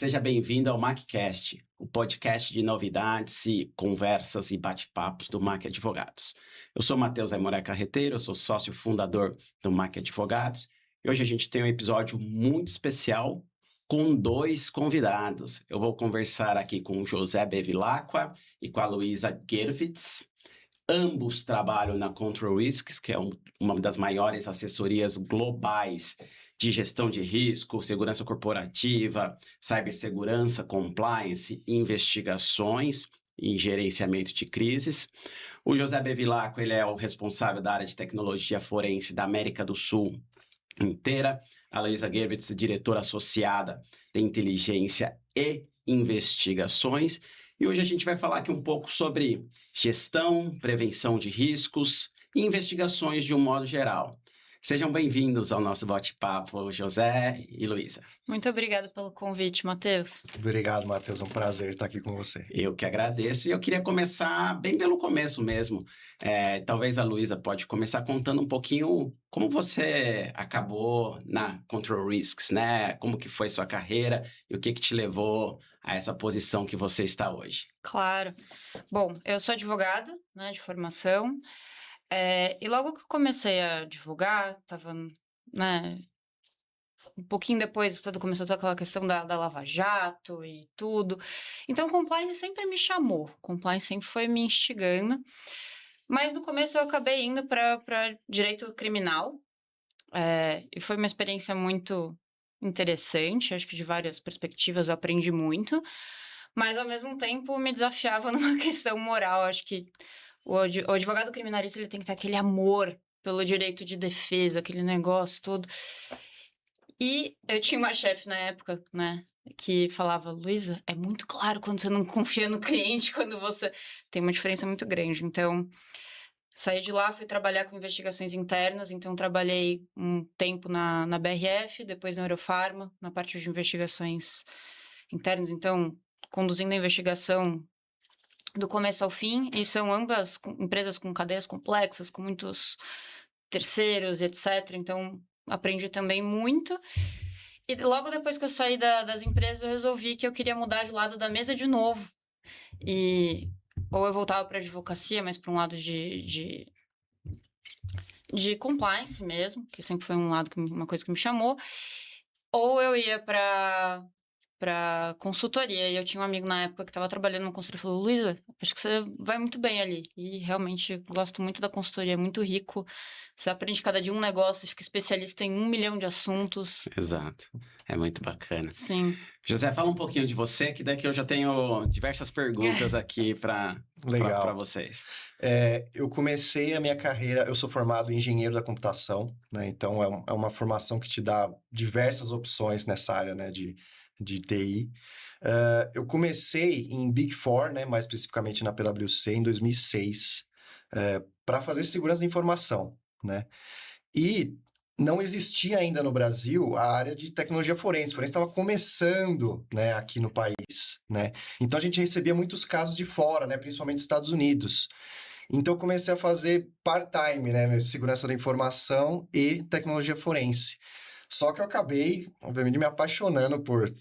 seja bem-vindo ao MacCast, o podcast de novidades e conversas e bate-papos do Mac Advogados. Eu sou Matheus Aimoré Carreteiro, eu sou sócio fundador do Mac Advogados e hoje a gente tem um episódio muito especial com dois convidados. Eu vou conversar aqui com o José Bevilacqua e com a Luísa Gervitz. Ambos trabalham na Control Risks, que é uma das maiores assessorias globais de gestão de risco, segurança corporativa, cibersegurança, compliance, investigações e gerenciamento de crises. O José Bevilacqua, ele é o responsável da área de tecnologia forense da América do Sul inteira. A Luísa Gervitz, diretora associada de inteligência e investigações. E hoje a gente vai falar aqui um pouco sobre gestão, prevenção de riscos e investigações de um modo geral. Sejam bem-vindos ao nosso bate-papo, José e Luísa. Muito obrigada pelo convite, Matheus. Obrigado, Matheus. É um prazer estar aqui com você. Eu que agradeço. E eu queria começar bem pelo começo mesmo. Talvez a Luísa pode começar contando um pouquinho como você acabou na Control Risks, né? Como que foi sua carreira e o que te levou a essa posição que você está hoje. Claro. Bom, eu sou advogada, né, de formação. E logo que eu comecei a advogar, estava, né, um pouquinho depois começou toda aquela questão da Lava Jato e tudo. Então, compliance sempre me chamou, compliance sempre foi me instigando. Mas no começo eu acabei indo para direito criminal, e foi uma experiência muito interessante, acho que de várias perspectivas eu aprendi muito, mas ao mesmo tempo me desafiava numa questão moral. Acho que o advogado criminalista ele tem que ter aquele amor pelo direito de defesa, aquele negócio todo. E eu tinha uma chefe na época, né, que falava: Luísa, é muito claro quando você não confia no cliente, quando você... Tem uma diferença muito grande. Então, saí de lá, fui trabalhar com investigações internas, então trabalhei um tempo na BRF, depois na Eurofarma, na parte de investigações internas, então conduzindo a investigação do começo ao fim, e são ambas empresas com cadeias complexas, com muitos terceiros, etc. Então, aprendi também muito. E logo depois que eu saí das empresas, eu resolvi que eu queria mudar de lado da mesa de novo. Ou eu voltava para a advocacia, mas para um lado de compliance mesmo, que sempre foi uma coisa que me chamou, ou eu ia para consultoria. E eu tinha um amigo na época que estava trabalhando na consultoria e falou: Luísa, acho que você vai muito bem ali. E realmente gosto muito da consultoria, é muito rico. Você aprende cada dia um negócio, fica especialista em 1 milhão de assuntos. Exato, é muito bacana. Sim. José, fala um pouquinho de você, que daqui eu já tenho diversas perguntas aqui para vocês. Eu comecei a minha carreira, eu sou formado em engenheiro da computação, né? Então é uma formação que te dá diversas opções nessa área, né, de TI. Eu comecei em Big Four, né, mais especificamente na PwC, em 2006, para fazer segurança da informação, né? E não existia ainda no Brasil a área de tecnologia forense. A forense estava começando, né, aqui no país, né? Então, a gente recebia muitos casos de fora, né, principalmente dos Estados Unidos. Então, eu comecei a fazer part-time, né, segurança da informação e tecnologia forense. Só que eu acabei, obviamente, me apaixonando por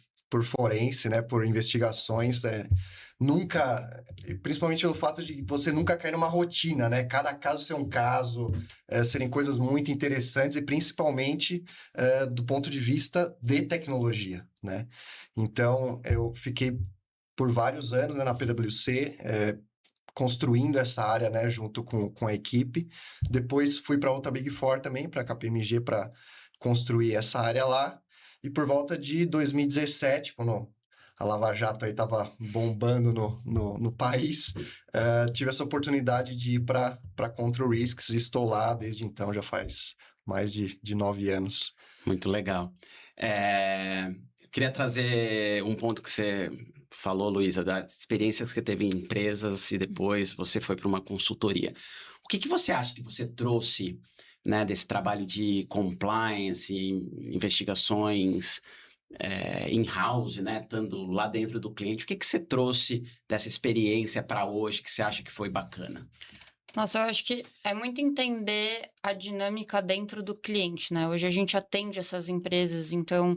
forense, né, por investigações, nunca, principalmente pelo fato de você nunca cair numa rotina, né, cada caso ser um caso, serem coisas muito interessantes e principalmente do ponto de vista de tecnologia, né. Então, eu fiquei por vários anos, né, na PwC, construindo essa área, né, junto com a equipe. Depois fui para outra Big Four também, para a KPMG, para construir essa área lá. E por volta de 2017, quando a Lava Jato aí estava bombando no país, tive essa oportunidade de ir para Control Risks e estou lá desde então, já faz mais de 9 anos. Muito legal. Eu queria trazer um ponto que você falou, Luísa, das experiências que você teve em empresas e depois você foi para uma consultoria. O que você acha que você trouxe, né, desse trabalho de compliance, investigações in-house, né, estando lá dentro do cliente? O que você trouxe dessa experiência para hoje que você acha que foi bacana? Nossa, eu acho que é muito entender a dinâmica dentro do cliente, né? Hoje a gente atende essas empresas, então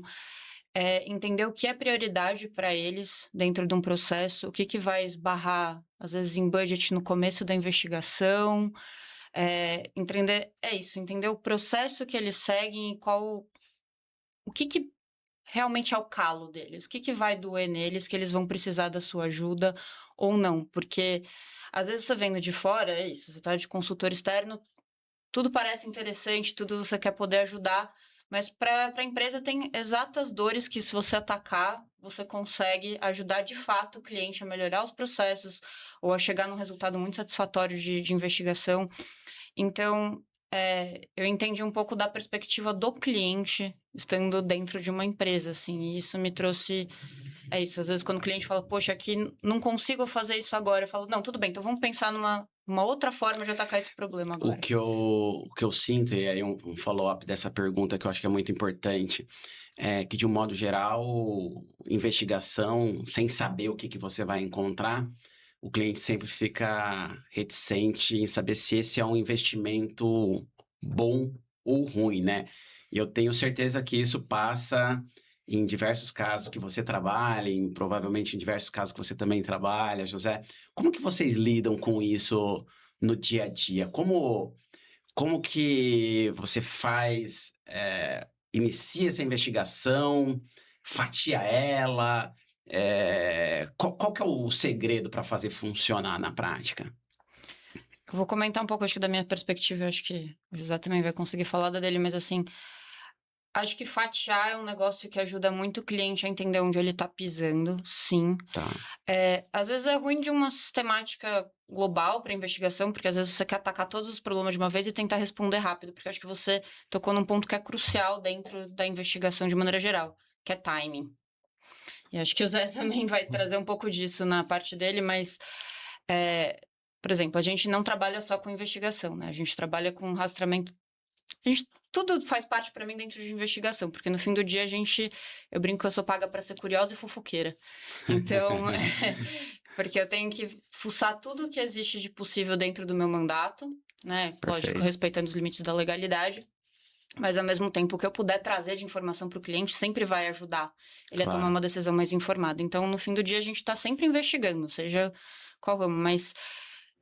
entender o que é prioridade para eles dentro de um processo, o que que vai esbarrar, às vezes, em budget no começo da investigação, entender o processo que eles seguem e o que que realmente é o calo deles, o que que vai doer neles, que eles vão precisar da sua ajuda ou não, porque às vezes você vendo de fora, é isso, você tá de consultor externo, tudo parece interessante, tudo você quer poder ajudar, mas para a empresa tem exatas dores que, se você atacar, você consegue ajudar de fato o cliente a melhorar os processos ou a chegar num resultado muito satisfatório de investigação. Então, eu entendi um pouco da perspectiva do cliente estando dentro de uma empresa, assim, e isso me trouxe. É isso, às vezes quando o cliente fala, poxa, aqui não consigo fazer isso agora, eu falo, não, tudo bem, então vamos pensar numa outra forma de atacar esse problema O agora. que eu sinto, e aí um follow-up dessa pergunta que eu acho que é muito importante, é que, de um modo geral, investigação, sem saber o que que você vai encontrar, o cliente sempre fica reticente em saber se esse é um investimento bom ou ruim, né? E eu tenho certeza que isso passa em diversos casos que você trabalha, provavelmente em diversos casos que você também trabalha, José. Como que vocês lidam com isso no dia a dia? Como que você faz, inicia essa investigação, fatia ela? Qual que é o segredo para fazer funcionar na prática? Eu vou comentar um pouco, acho que da minha perspectiva, eu acho que o José também vai conseguir falar da dele, mas assim, acho que fatiar é um negócio que ajuda muito o cliente a entender onde ele tá pisando, sim. Tá, Às vezes é ruim de uma sistemática global para investigação, porque às vezes você quer atacar todos os problemas de uma vez e tentar responder rápido, porque acho que você tocou num ponto que é crucial dentro da investigação de maneira geral, que é timing. E acho que o Zé também vai trazer um pouco disso na parte dele, mas, por exemplo, a gente não trabalha só com investigação, né? A gente trabalha com rastreamento. Tudo faz parte para mim dentro de investigação, porque no fim do dia eu brinco que eu sou paga para ser curiosa e fofoqueira. Então, porque eu tenho que fuçar tudo o que existe de possível dentro do meu mandato, né? Lógico, perfeito. respeitando os limites da legalidade. Mas, ao mesmo tempo, o que eu puder trazer de informação para o cliente sempre vai ajudar ele a tomar Claro. uma decisão mais informada. Então, no fim do dia, a gente está sempre investigando, seja qual ramo. Mas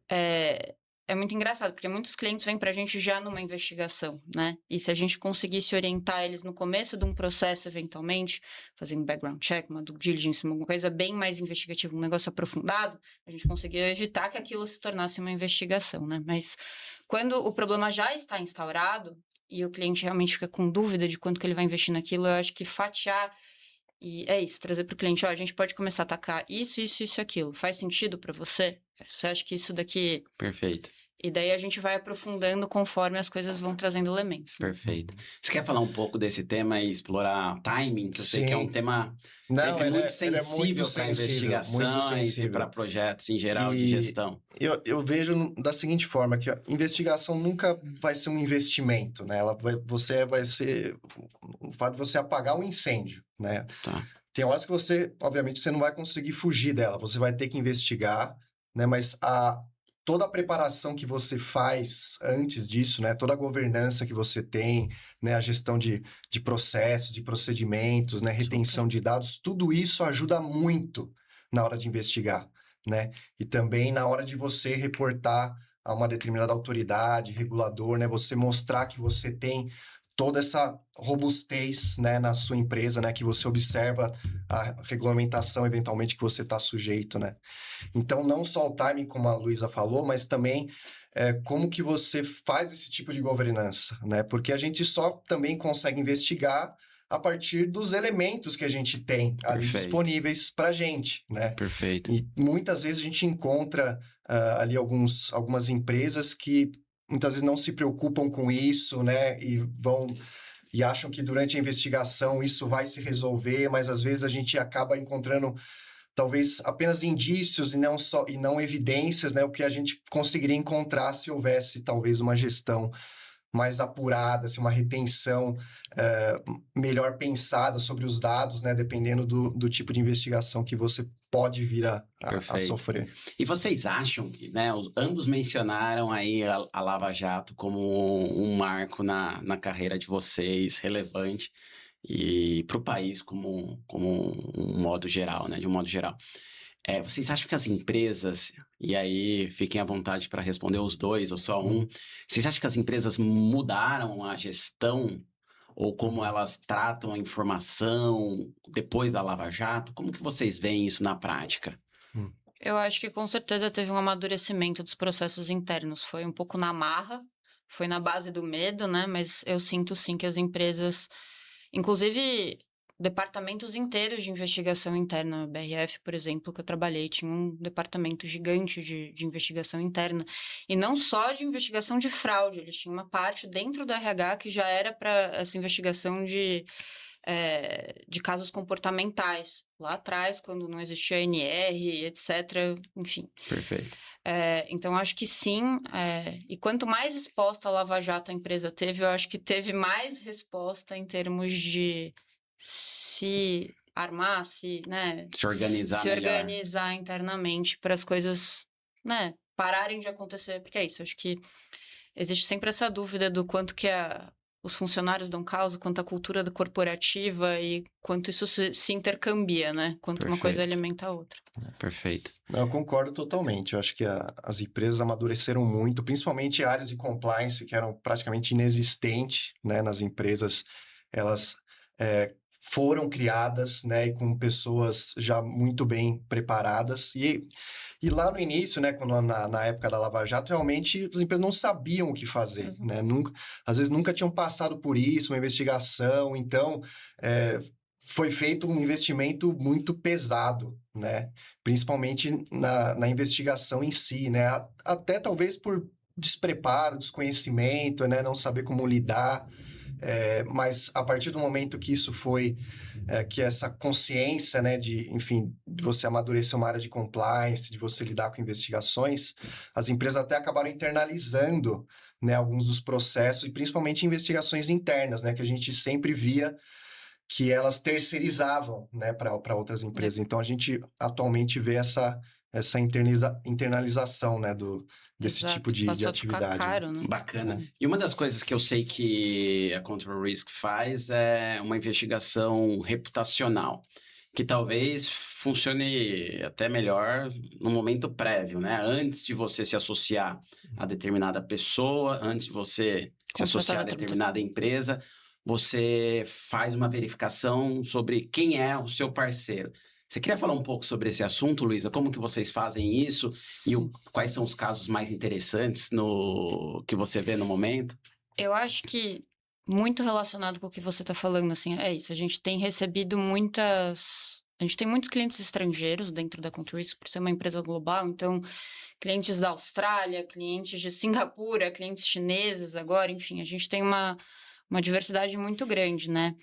é muito engraçado, porque muitos clientes vêm para a gente já numa investigação, né? E se a gente conseguisse orientar eles no começo de um processo, eventualmente, fazendo background check, uma due diligence, uma coisa bem mais investigativa, um negócio aprofundado, a gente conseguiria evitar que aquilo se tornasse uma investigação, né? Mas quando o problema já está instaurado e o cliente realmente fica com dúvida de quanto que ele vai investir naquilo, eu acho que fatiar e é isso, trazer para o cliente, ó, a gente pode começar a atacar isso, isso, isso e aquilo. Faz sentido para você? Você acha que isso daqui... Perfeito, E daí a gente vai aprofundando conforme as coisas vão trazendo elementos, né? perfeito. Você quer falar um pouco desse tema e explorar timing? Que eu sei que é um Sim. tema Não, sempre ele muito é sensível muito para sensível, muito investigações e sensível. para projetos em geral de E gestão. eu vejo da seguinte forma, que a investigação nunca vai ser um investimento, né? Você vai ser... O fato de você apagar um incêndio, né? Tá, Tem horas que você, obviamente, você não vai conseguir fugir dela, você vai ter que investigar, né? Mas toda a preparação que você faz antes disso, né? Toda a governança que você tem, né? A gestão de processos, de procedimentos, né? Retenção de dados, tudo isso ajuda muito na hora de investigar, né? E também na hora de você reportar a uma determinada autoridade, regulador, né? Você mostrar que você tem toda essa robustez, né, na sua empresa, né, que você observa a regulamentação, eventualmente, que você está sujeito, né. Então, não só o timing, como a Luísa falou, mas também como que você faz esse tipo de governança, né, porque a gente só também consegue investigar a partir dos elementos que a gente tem ali Perfeito. disponíveis para a gente, né. perfeito. E muitas vezes a gente encontra ali algumas empresas que muitas vezes não se preocupam com isso, né? E acham que durante a investigação isso vai se resolver, mas às vezes a gente acaba encontrando talvez apenas indícios e não evidências, né? O que a gente conseguiria encontrar se houvesse talvez uma gestão mais apurada, assim, uma retenção melhor pensada sobre os dados, né? Dependendo do tipo de investigação que você pode vir a Perfeito. sofrer. E vocês acham que, né, ambos mencionaram aí a Lava Jato como um marco na carreira de vocês, relevante. e para o país como um modo geral, né? De um modo geral. Vocês acham que as empresas, e aí fiquem à vontade para responder os dois ou só um, vocês acham que as empresas mudaram a gestão ou como elas tratam a informação depois da Lava Jato? Como que vocês veem isso na prática? Eu acho que com certeza teve um amadurecimento dos processos internos. Foi um pouco na marra, foi na base do medo, né? Mas eu sinto sim que as empresas, inclusive departamentos inteiros de investigação interna, BRF, por exemplo, que eu trabalhei, tinha um departamento gigante de investigação interna. E não só de investigação de fraude, eles tinham uma parte dentro do RH que já era para essa investigação de casos comportamentais. Lá atrás, quando não existia NR, etc. Enfim. Perfeito. Então, acho que sim. E quanto mais exposta a Lava Jato a empresa teve, eu acho que teve mais resposta em termos de se armar, né, Se organizar melhor. organizar internamente para as coisas, né, pararem de acontecer. Porque é isso, acho que existe sempre essa dúvida do quanto que os funcionários dão causa, quanto a cultura corporativa e quanto isso se intercambia, né? Quanto uma coisa Perfeito. alimenta a outra. Perfeito. Eu concordo totalmente. Eu acho que as empresas amadureceram muito, principalmente áreas de compliance que eram praticamente inexistentes, né, nas empresas. Elas foram criadas, né, e com pessoas já muito bem preparadas. E lá no início, né, quando na época da Lava Jato, realmente as empresas não sabiam o que fazer, né? Às vezes nunca tinham passado por isso, uma investigação. Então, foi feito um investimento muito pesado, né? Principalmente na investigação em si, né? Até talvez por despreparo, desconhecimento, né? Não saber como lidar. Mas a partir do momento que isso foi, que essa consciência, né, enfim, de você amadurecer uma área de compliance, de você lidar com investigações, as empresas até acabaram internalizando, né, alguns dos processos, e principalmente investigações internas, né, que a gente sempre via que elas terceirizavam, né, para outras empresas. Então, a gente atualmente vê essa internalização, né, desse Exato, tipo de passou a ficar atividade. caro, né? Bacana. E uma das coisas que eu sei que a Control Risk faz é uma investigação reputacional, que talvez funcione até melhor no momento prévio, né? Antes de você se associar a determinada pessoa, antes de você se associar a determinada empresa, você faz uma verificação sobre quem é o seu parceiro. Você queria falar um pouco sobre esse assunto, Luísa? Como que vocês fazem isso? E quais são os casos mais interessantes que você vê no momento? Eu acho que muito relacionado com o que você está falando, assim, é isso. A gente tem recebido A gente tem muitos clientes estrangeiros dentro da Control Risk, por ser uma empresa global, então clientes da Austrália, clientes de Singapura, clientes chineses agora, enfim, a gente tem uma diversidade muito grande, né?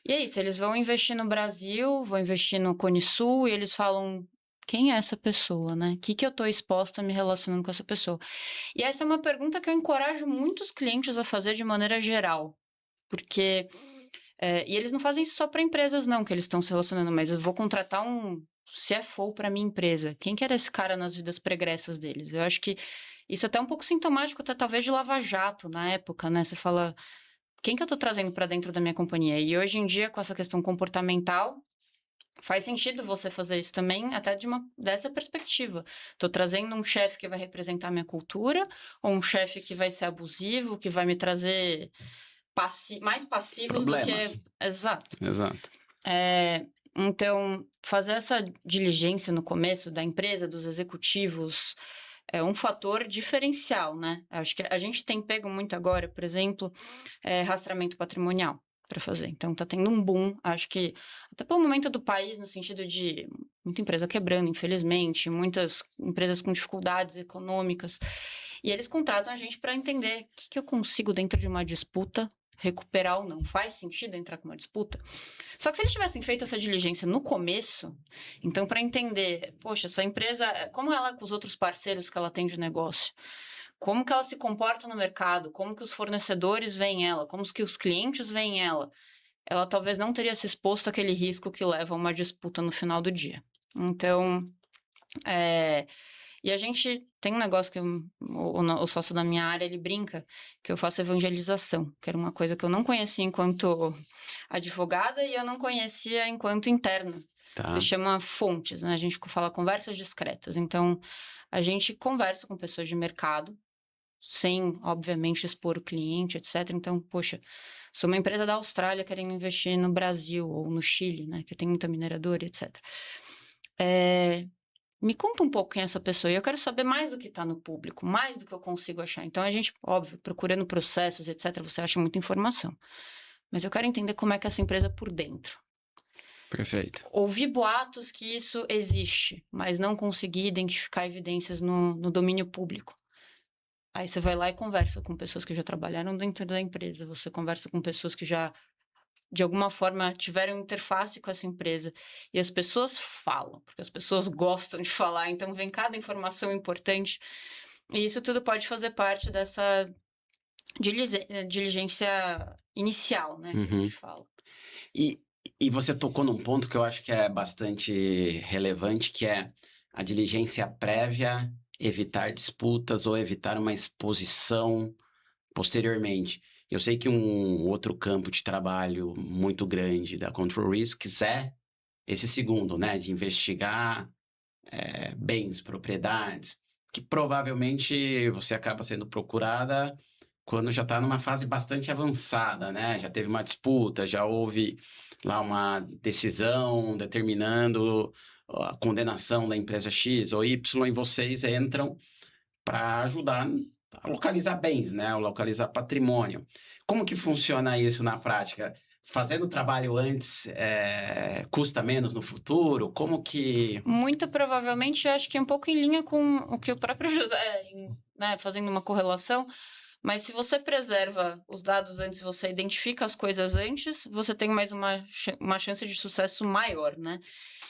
E é isso, eles vão investir no Brasil, vão investir no Cone Sul e eles falam, quem é essa pessoa, né? O que eu estou exposta me relacionando com essa pessoa? E essa é uma pergunta que eu encorajo muitos clientes a fazer de maneira geral, porque... e eles não fazem isso só para empresas, não, que eles estão se relacionando, mas eu vou contratar um CFO para minha empresa. Quem que era esse cara nas vidas pregressas deles? Eu acho que isso é até um pouco sintomático, até talvez de Lava Jato na época, né? Você fala, quem que eu estou trazendo para dentro da minha companhia? E hoje em dia, com essa questão comportamental, faz sentido você fazer isso também, até dessa perspectiva. Estou trazendo um chefe que vai representar a minha cultura, ou um chefe que vai ser abusivo, que vai me trazer mais passivos Problemas. do que... Exato. Exato. Então, fazer essa diligência no começo da empresa, dos executivos, é um fator diferencial, né? Acho que a gente tem pego muito agora, por exemplo, rastreamento patrimonial para fazer. Então, tá tendo um boom, acho que até pelo momento do país, no sentido de muita empresa quebrando, infelizmente, muitas empresas com dificuldades econômicas, e eles contratam a gente para entender o que eu consigo dentro de uma disputa recuperar ou não. Faz sentido entrar com uma disputa? Só que se eles tivessem feito essa diligência no começo, então para entender, poxa, essa empresa, como ela com os outros parceiros que ela tem de negócio, como que ela se comporta no mercado, como que os fornecedores veem ela, como que os clientes veem ela talvez não teria se exposto àquele risco que leva a uma disputa no final do dia. Então, E a gente tem um negócio que o sócio da minha área, ele brinca, que eu faço evangelização, que era uma coisa que eu não conhecia enquanto advogada e eu não conhecia enquanto interna. Tá. Se chama fontes, né? A gente fala conversas discretas. Então, a gente conversa com pessoas de mercado, sem, obviamente, expor o cliente, etc. Então, poxa, sou uma empresa da Austrália querendo investir no Brasil ou no Chile, né? Que tem muita mineradora, etc. Me conta um pouco quem é essa pessoa. E eu quero saber mais do que está no público, mais do que eu consigo achar. Então, a gente, óbvio, procurando processos, etc., você acha muita informação. Mas eu quero entender como é que essa empresa é por dentro. Perfeito. Ouvi boatos que isso existe, mas não consegui identificar evidências no domínio público. Aí você vai lá e conversa com pessoas que já trabalharam dentro da empresa, você conversa com pessoas que já, de alguma forma, tiveram interface com essa empresa. E as pessoas falam, porque as pessoas gostam de falar, então vem cada informação importante. E isso tudo pode fazer parte dessa diligência inicial, né, que a gente fala. E, e você tocou num ponto que eu acho que é bastante relevante, que é a diligência prévia, evitar disputas ou evitar uma exposição posteriormente. Eu sei que um outro campo de trabalho muito grande da Control Risks é esse segundo, né, de investigar bens, propriedades, que provavelmente você acaba sendo procurada quando já está numa fase bastante avançada, né? Já teve uma disputa, já houve lá uma decisão determinando a condenação da empresa X ou Y, e vocês entram para ajudar a localizar bens, né? Localizar patrimônio. Como que funciona isso na prática? Fazendo o trabalho antes custa menos no futuro? Como que... Muito provavelmente, eu acho que é um pouco em linha com o que o próprio José, né, fazendo uma correlação, mas se você preserva os dados antes, você identifica as coisas antes, você tem mais uma chance de sucesso maior, né?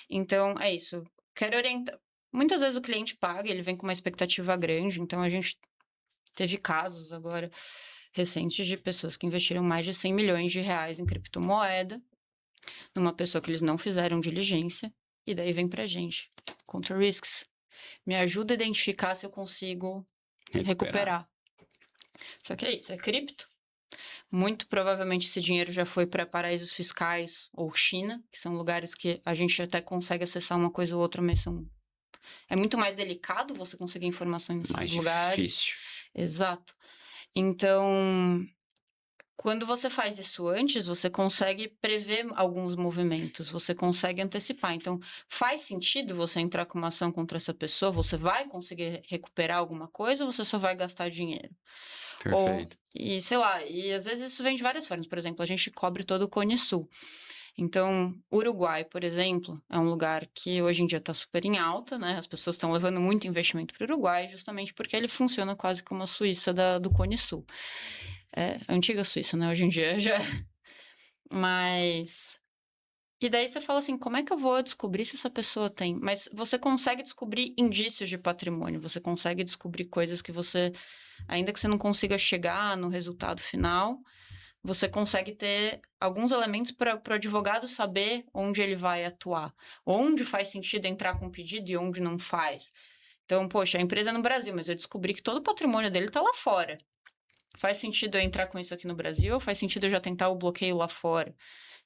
Então, é isso. Quero orientar. Muitas vezes o cliente paga, ele vem com uma expectativa grande, então a gente teve casos agora recentes de pessoas que investiram mais de 100 milhões de reais em criptomoeda, numa pessoa que eles não fizeram diligência, e daí vem pra gente. Contra risks. Me ajuda a identificar se eu consigo recuperar. Só que é isso, é cripto. Muito provavelmente esse dinheiro já foi para paraísos fiscais ou China, que são lugares que a gente até consegue acessar uma coisa ou outra, mas é muito mais delicado você conseguir informações nesses mais lugares. difícil. Exato. Então, quando você faz isso antes, você consegue prever alguns movimentos, você consegue antecipar. Então, faz sentido você entrar com uma ação contra essa pessoa? Você vai conseguir recuperar alguma coisa ou você só vai gastar dinheiro? Perfeito. E sei lá, e às vezes isso vem de várias formas. Por exemplo, a gente cobre todo o Cone Sul. Então, Uruguai, por exemplo, é um lugar que hoje em dia está super em alta, né? As pessoas estão levando muito investimento para o Uruguai, justamente porque ele funciona quase como a Suíça do Cone Sul. É, a antiga Suíça, né? Hoje em dia já. Mas. E daí você fala assim, como é que eu vou descobrir se essa pessoa tem? Mas você consegue descobrir indícios de patrimônio, você consegue descobrir coisas que você, ainda que você não consiga chegar no resultado final, você consegue ter alguns elementos para o advogado saber onde ele vai atuar, onde faz sentido entrar com pedido e onde não faz. Então, poxa, a empresa é no Brasil, mas eu descobri que todo o patrimônio dele está lá fora. Faz sentido eu entrar com isso aqui no Brasil ou faz sentido eu já tentar o bloqueio lá fora?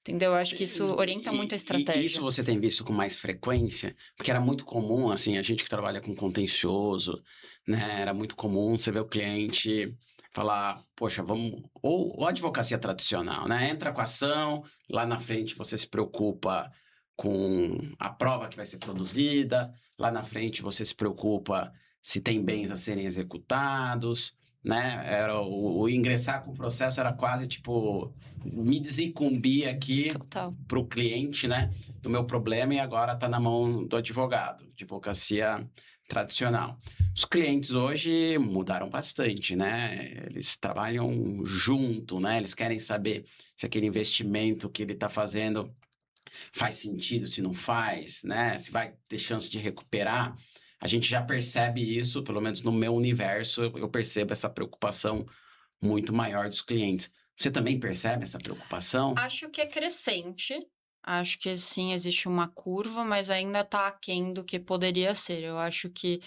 Entendeu? Eu acho que isso orienta muito a estratégia. E isso você tem visto com mais frequência? Porque era muito comum, assim, a gente que trabalha com contencioso, né? Era muito comum você ver o cliente falar, poxa, vamos... Ou advocacia tradicional, né? Entra com a ação, lá na frente você se preocupa com a prova que vai ser produzida, lá na frente você se preocupa se tem bens a serem executados, né? Era o ingressar com o processo era quase tipo me desincumbir aqui Total. para o cliente, né, do meu problema, e agora está na mão do advogado, advocacia tradicional. Os clientes hoje mudaram bastante, né? Eles trabalham junto, né? Eles querem saber se aquele investimento que ele está fazendo faz sentido, se não faz, né? Se vai ter chance de recuperar. A gente já percebe isso, pelo menos no meu universo, eu percebo essa preocupação muito maior dos clientes. Você também percebe essa preocupação? Acho que é crescente. Acho que sim, existe uma curva, mas ainda está aquém do que poderia ser. Eu acho que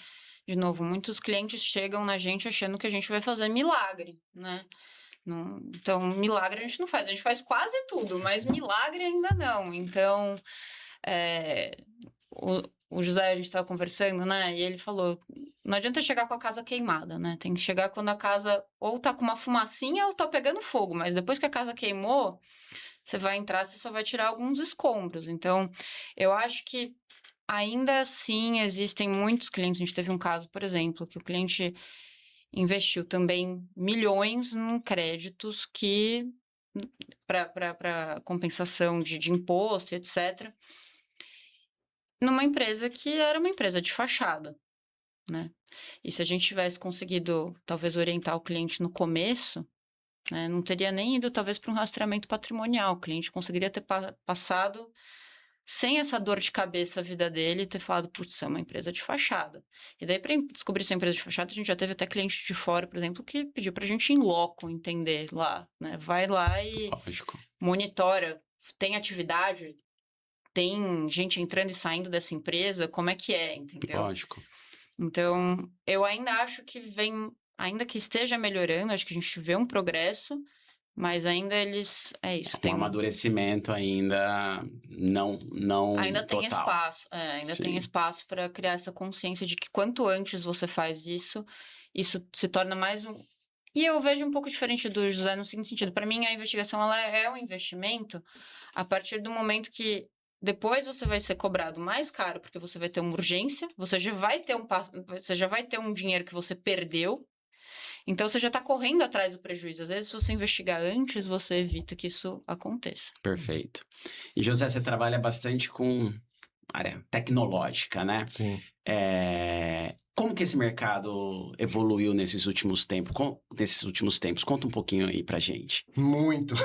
de novo, muitos clientes chegam na gente achando que a gente vai fazer milagre, né? Então, milagre a gente não faz. A gente faz quase tudo, mas milagre ainda não. Então, o José, a gente estava conversando, né? E ele falou, não adianta chegar com a casa queimada, né? Tem que chegar quando a casa ou tá com uma fumacinha ou tá pegando fogo. Mas depois que a casa queimou, você vai entrar, você só vai tirar alguns escombros. Então, eu acho que ainda assim existem muitos clientes. A gente teve um caso, por exemplo, que o cliente investiu também milhões em créditos que para compensação de imposto, etc., numa empresa que era uma empresa de fachada, né? E se a gente tivesse conseguido, talvez, orientar o cliente no começo, né, não teria nem ido, talvez, para um rastreamento patrimonial. O cliente conseguiria ter passado sem essa dor de cabeça a vida dele e ter falado, putz, é uma empresa de fachada. E daí, para descobrir se é empresa de fachada, a gente já teve até cliente de fora, por exemplo, que pediu para a gente em loco entender lá, né? Vai lá e Lógico. monitora, tem atividade, tem gente entrando e saindo dessa empresa, como é que é, entendeu? Lógico. Então, eu ainda acho que ainda que esteja melhorando, acho que a gente vê um progresso, mas ainda eles, é isso, Um amadurecimento ainda não ainda tem total. espaço, ainda tem Sim. espaço para criar essa consciência de que quanto antes você faz isso se torna mais um... E eu vejo um pouco diferente do José no seguinte sentido, para mim a investigação ela é um investimento a partir do momento que depois você vai ser cobrado mais caro, porque você vai ter uma urgência, você já vai ter um dinheiro que você perdeu, então você já está correndo atrás do prejuízo. Às vezes, se você investigar antes, você evita que isso aconteça. Perfeito. E, José, você trabalha bastante com área tecnológica, né? Sim. Como que esse mercado evoluiu nesses últimos tempos? Conta um pouquinho aí pra gente. Muito.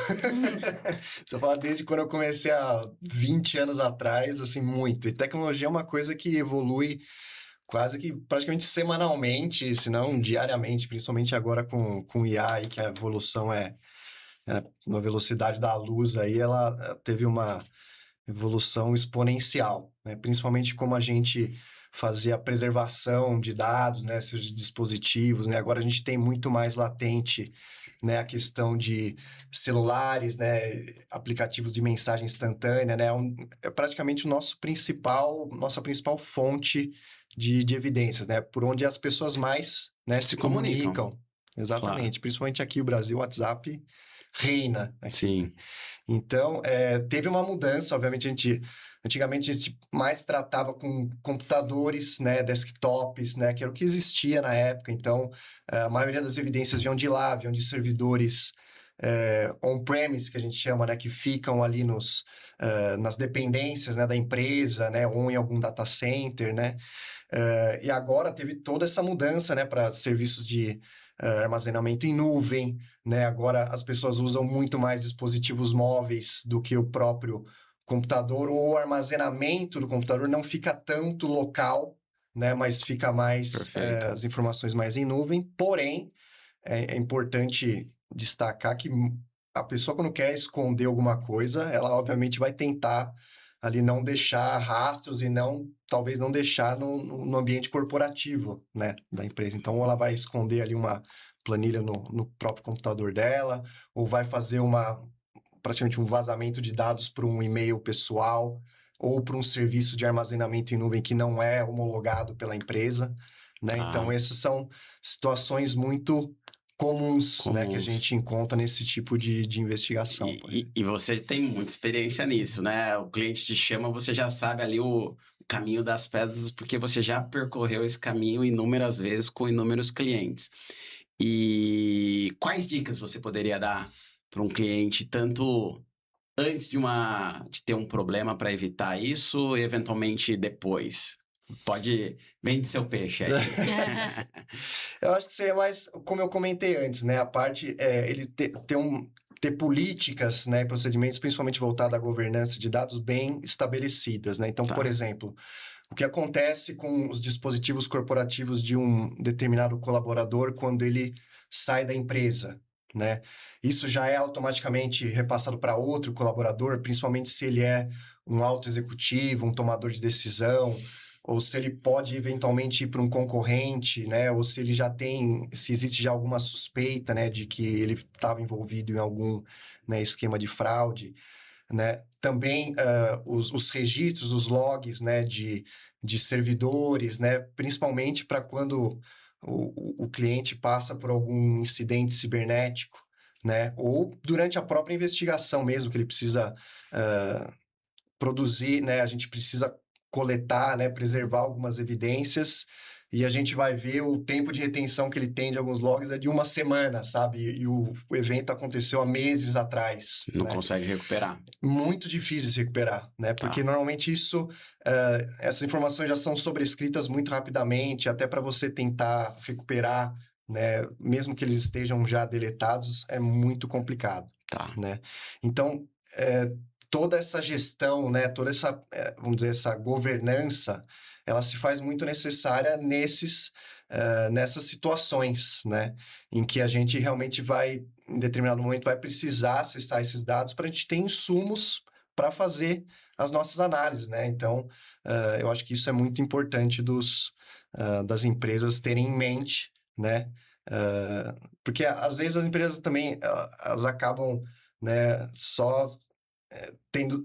Se eu falar desde quando eu comecei há 20 anos atrás, assim, muito. E tecnologia é uma coisa que evolui quase que praticamente semanalmente, se não diariamente, principalmente agora com IA, aí, que a evolução é uma velocidade da luz aí, ela teve uma evolução exponencial, né? Principalmente como a gente fazia a preservação de dados, né? Seus dispositivos, né? Agora a gente tem muito mais latente, né? A questão de celulares, né? Aplicativos de mensagem instantânea, né? É praticamente nossa principal fonte de evidências, né? Por onde as pessoas mais, né, se comunicam. Exatamente. Claro. Principalmente aqui no Brasil, o WhatsApp reina aqui. Sim. Então, teve uma mudança, obviamente, antigamente a gente mais tratava com computadores, né, desktops, né, que era o que existia na época. Então, a maioria das evidências vinham de lá, vinham de servidores on-premise, que a gente chama, né, que ficam ali nas dependências, né, da empresa, né, ou em algum data center, né. E agora teve toda essa mudança, né, para serviços de armazenamento em nuvem, né? Agora as pessoas usam muito mais dispositivos móveis do que o próprio computador, ou o armazenamento do computador não fica tanto local, né? Mas fica mais as informações mais em nuvem. Porém, é importante destacar que a pessoa, quando quer esconder alguma coisa, ela obviamente vai tentar ali não deixar rastros e talvez não deixar no ambiente corporativo, né, da empresa. Então, ela vai esconder ali uma planilha no próprio computador dela, ou vai fazer praticamente um vazamento de dados para um e-mail pessoal, ou para um serviço de armazenamento em nuvem que não é homologado pela empresa, né? Então, essas são situações muito comuns, né, que a gente encontra nesse tipo de investigação. E você tem muita experiência nisso, né? O cliente te chama, você já sabe ali o caminho das pedras, porque você já percorreu esse caminho inúmeras vezes com inúmeros clientes. E quais dicas você poderia dar para um cliente, tanto antes de ter um problema para evitar isso, e eventualmente depois? Vende seu peixe aí. Eu acho que seria mais, como eu comentei antes, né? A parte, ele ter políticas, né, procedimentos, principalmente voltados à governança de dados bem estabelecidas, né? Então, por exemplo, o que acontece com os dispositivos corporativos de um determinado colaborador quando ele sai da empresa, né? Isso já é automaticamente repassado para outro colaborador, principalmente se ele é um alto executivo, um tomador de decisão, ou se ele pode eventualmente ir para um concorrente, né? Ou se ele já tem, se existe já alguma suspeita, né, de que ele estava envolvido em algum, né, esquema de fraude, né? Também os registros, os logs, né, de servidores, né? Principalmente para quando o cliente passa por algum incidente cibernético, né? Ou durante a própria investigação mesmo, que ele precisa produzir, né? A gente precisa coletar, né? Preservar algumas evidências e a gente vai ver o tempo de retenção que ele tem de alguns logs é de uma semana, sabe? E o evento aconteceu há meses atrás, Não né? consegue recuperar. Muito difícil de se recuperar, né? Porque normalmente essas informações já são sobrescritas muito rapidamente, até para você tentar recuperar, né? Mesmo que eles estejam já deletados, é muito complicado, Tá. né? Então, toda essa gestão, né? Toda essa, vamos dizer, essa governança, ela se faz muito necessária nessas situações, né? Em que a gente realmente vai, em determinado momento, vai precisar acessar esses dados para a gente ter insumos para fazer as nossas análises, né? Então, eu acho que isso é muito importante das empresas terem em mente, né? Porque às vezes as empresas também elas acabam, né, só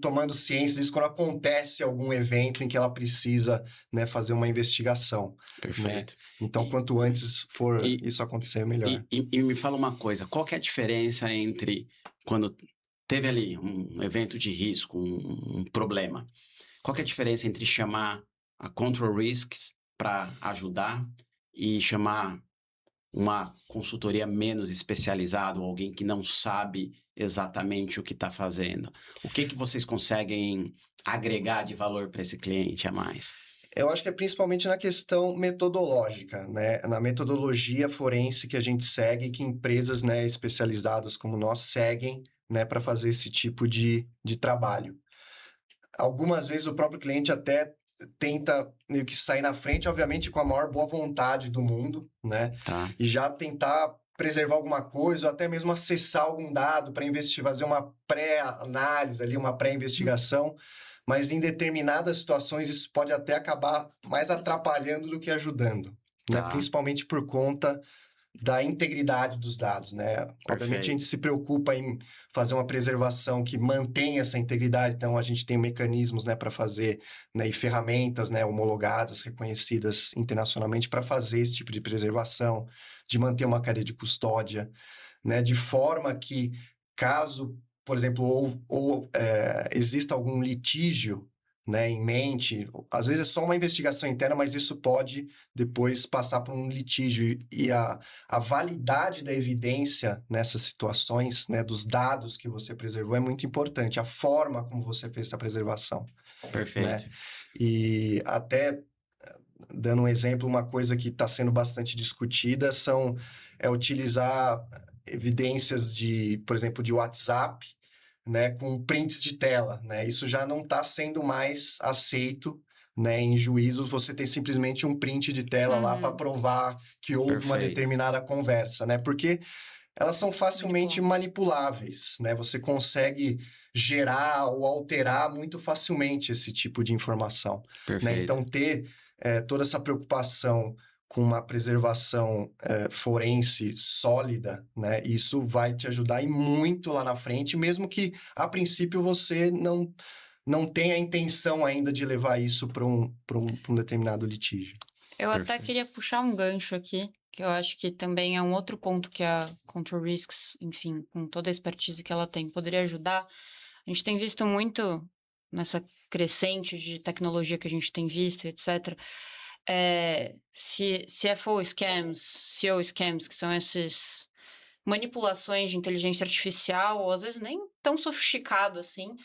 tomando ciência disso quando acontece algum evento em que ela precisa, né, fazer uma investigação, né? Perfeito. Então, quanto antes for e- isso acontecer, melhor. E me fala uma coisa, qual que é a diferença entre quando teve ali um evento de risco, um problema, qual que é a diferença entre chamar a Control Risks para ajudar e chamar uma consultoria menos especializada, ou alguém que não sabe exatamente o que está fazendo? O que vocês conseguem agregar de valor para esse cliente a mais? Eu acho que é principalmente na questão metodológica, né? Na metodologia forense que a gente segue, que empresas, né, especializadas como nós seguem, né, para fazer esse tipo de trabalho. Algumas vezes o próprio cliente até tenta meio que sair na frente, obviamente com a maior boa vontade do mundo, né? Tá, E já tentar preservar alguma coisa, ou até mesmo acessar algum dado para investigar, fazer uma pré-análise ali, uma pré-investigação, mas em determinadas situações isso pode até acabar mais atrapalhando do que ajudando, né? tá, Principalmente por conta da integridade dos dados, né? Obviamente a perfeito. gente se preocupa em fazer uma preservação que mantenha essa integridade, então a gente tem mecanismos, né, para fazer, né, e ferramentas, né, homologadas, reconhecidas internacionalmente para fazer esse tipo de preservação, de manter uma cadeia de custódia, né, de forma que caso, por exemplo, exista algum litígio, né, em mente, às vezes é só uma investigação interna, mas isso pode depois passar por um litígio e a validade da evidência nessas situações, né, dos dados que você preservou é muito importante, a forma como você fez essa preservação, Perfeito. né? E até dando um exemplo, uma coisa que está sendo bastante discutida é utilizar evidências por exemplo, de WhatsApp, né, com prints de tela, né? Isso já não está sendo mais aceito, né, em juízo, você tem simplesmente um print de tela lá para provar que houve uma Perfeito. determinada conversa, né? Porque elas são facilmente manipuláveis, né? Você consegue gerar ou alterar muito facilmente esse tipo de informação, né? Perfeito. Então, ter toda essa preocupação com uma preservação forense sólida, né? Isso vai te ajudar e muito lá na frente, mesmo que, a princípio, você não tenha a intenção ainda de levar isso para um determinado litígio. Eu até Perfeito. queria puxar um gancho aqui, que eu acho que também é um outro ponto que a Control Risks, enfim, com toda a expertise que ela tem, poderia ajudar. A gente tem visto muito nessa crescente de tecnologia que a gente tem visto, etc. CFO scams, CEO scams, que são essas manipulações de inteligência artificial, ou às vezes nem tão sofisticado assim,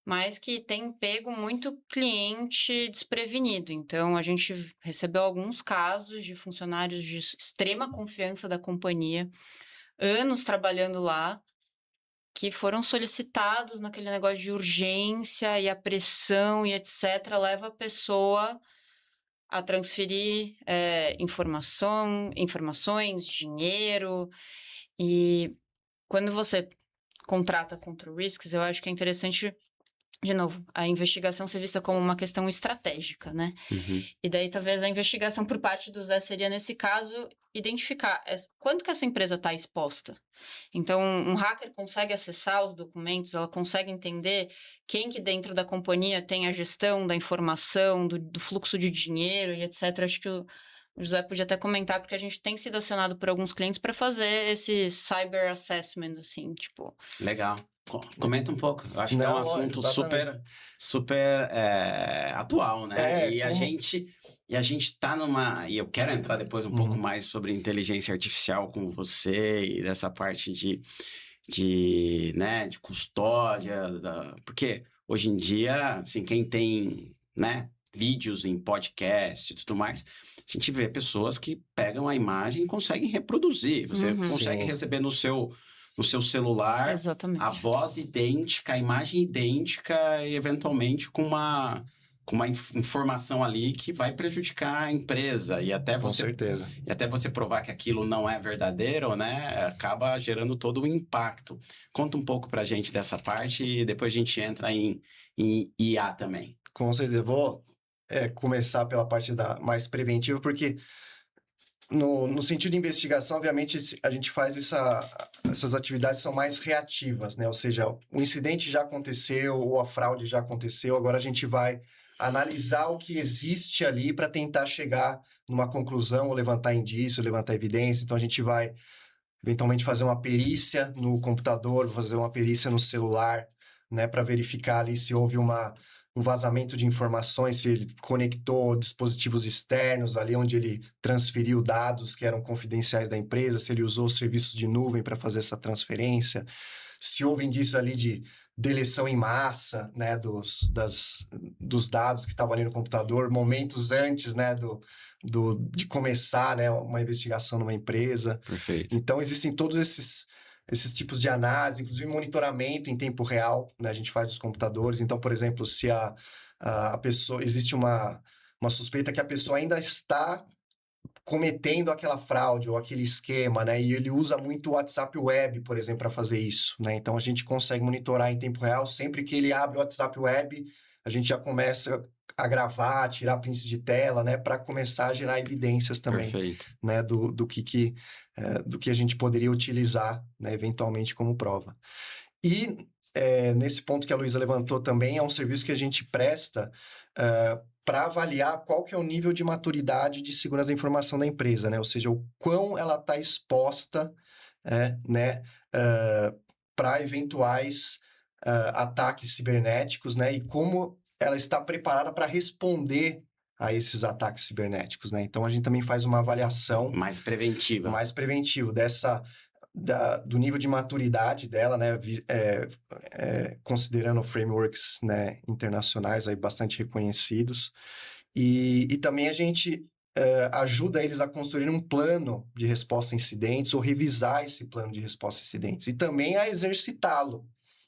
mas que tem pego muito cliente desprevenido. Então, a gente recebeu alguns casos de funcionários de extrema confiança da companhia, anos trabalhando lá, que foram solicitados naquele negócio de urgência e a pressão e etc., leva a pessoa a transferir informações, dinheiro. E quando você contrata Control Risks, eu acho que é interessante de novo, a investigação ser vista como uma questão estratégica, né? Uhum. E daí, talvez, a investigação por parte do Zé seria, nesse caso, identificar quanto que essa empresa está exposta. Então, um hacker consegue acessar os documentos, ela consegue entender quem que dentro da companhia tem a gestão da informação, do fluxo de dinheiro e etc. Acho que o José podia até comentar, porque a gente tem sido acionado por alguns clientes para fazer esse cyber assessment, assim, tipo... Legal. Comenta um pouco. Eu acho que é um Não, assunto exatamente. super atual, né? É, E a como... gente tá numa... E eu quero entrar depois um pouco Uhum. mais sobre inteligência artificial com você e dessa parte né, de custódia, porque hoje em dia, assim, quem tem, né, vídeos em podcast e tudo mais, a gente vê pessoas que pegam a imagem e conseguem reproduzir. Você Uhum. consegue Sim. receber no seu celular Exatamente. a voz idêntica, a imagem idêntica e eventualmente com uma informação ali que vai prejudicar a empresa e até Com você certeza. provar que aquilo não é verdadeiro, né, acaba gerando todo o impacto. Conta um pouco pra gente dessa parte e depois a gente entra em IA também. Com certeza. Vou começar pela parte mais preventiva, porque no sentido de investigação, obviamente, a gente faz essas atividades são mais reativas, né? Ou seja, o incidente já aconteceu ou a fraude já aconteceu, agora a gente vai analisar o que existe ali para tentar chegar numa conclusão ou levantar indício, levantar evidência. Então, a gente vai eventualmente fazer uma perícia no computador, fazer uma perícia no celular, né, para verificar ali se houve um vazamento de informações, se ele conectou dispositivos externos ali onde ele transferiu dados que eram confidenciais da empresa, se ele usou serviços de nuvem para fazer essa transferência, se houve indícios ali de deleção em massa, né, dos dados que estavam ali no computador, momentos antes, né, de começar, né, uma investigação numa empresa. Perfeito. Então, existem todos esses tipos de análise, inclusive monitoramento em tempo real, né, a gente faz nos computadores. Então, por exemplo, se a pessoa... Existe uma suspeita que a pessoa ainda está cometendo aquela fraude ou aquele esquema, né? E ele usa muito o WhatsApp Web, por exemplo, para fazer isso, né? Então, a gente consegue monitorar em tempo real. Sempre que ele abre o WhatsApp Web, a gente já começa a gravar, tirar prints de tela, né? Para começar a gerar evidências também, Perfeito. né? Do que a gente poderia utilizar, né? Eventualmente como prova. E nesse ponto que a Luísa levantou também, é um serviço que a gente presta para avaliar qual que é o nível de maturidade de segurança da informação da empresa, né? Ou seja, o quão ela está exposta, né, para eventuais ataques cibernéticos, né? E como ela está preparada para responder a esses ataques cibernéticos, né? Então, a gente também faz uma avaliação Mais preventiva. mais preventivo do nível de maturidade dela, né, considerando frameworks, né, internacionais aí bastante reconhecidos. E também a gente ajuda eles a construir um plano de resposta a incidentes ou revisar esse plano de resposta a incidentes. E também a exercitá-lo,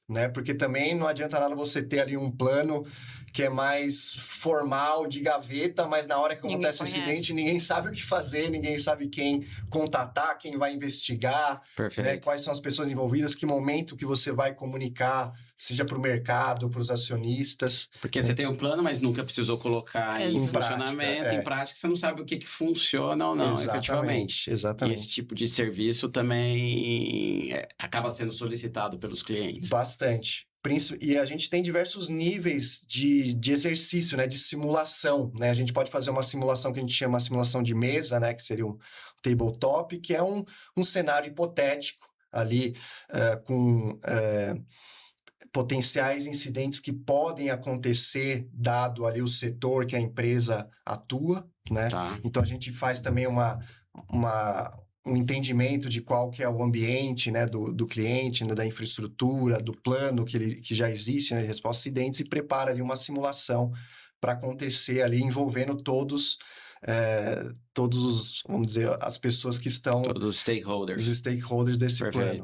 né? Porque também não adianta nada você ter ali um plano que é mais formal, de gaveta, mas na hora que Ninguém acontece o conhece. incidente, ninguém sabe o que fazer, ninguém sabe quem contatar, quem vai investigar, né? Perfeito. Quais são as pessoas envolvidas, que momento que você vai comunicar, seja para o mercado, para os acionistas. Porque você tem um plano, mas nunca precisou colocar em Em funcionamento, em prática, você não sabe o que funciona ou não, efetivamente. E Exatamente. esse tipo de serviço também acaba sendo solicitado pelos clientes. Bastante. E a gente tem diversos níveis de exercício, né? De simulação, né? A gente pode fazer uma simulação que a gente chama de simulação de mesa, né? Que seria um tabletop, que é um cenário hipotético ali com potenciais incidentes que podem acontecer dado ali o setor que a empresa atua, né? Tá. Então, a gente faz também um entendimento de qual que é o ambiente, né, do cliente, né, da infraestrutura, do plano que já existe, né, de resposta a acidentes, e prepara ali uma simulação para acontecer ali, envolvendo todos os, vamos dizer, as pessoas que estão... Todos os stakeholders. Os stakeholders desse Perfeito. plano.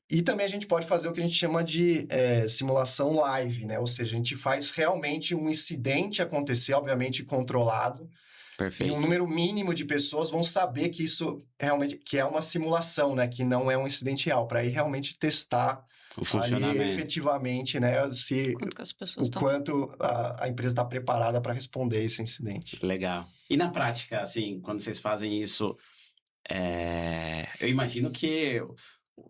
E também a gente pode fazer o que a gente chama de simulação live, né? Ou seja, a gente faz realmente um incidente acontecer, obviamente controlado, Perfeito. e um número mínimo de pessoas vão saber que isso realmente que é uma simulação, né? Que não é um incidente real, para aí realmente testar O ali funcionamento. efetivamente, né, Quanto que as pessoas o estão... quanto a empresa está preparada para responder esse incidente. Legal. E na prática, assim, quando vocês fazem isso, eu imagino que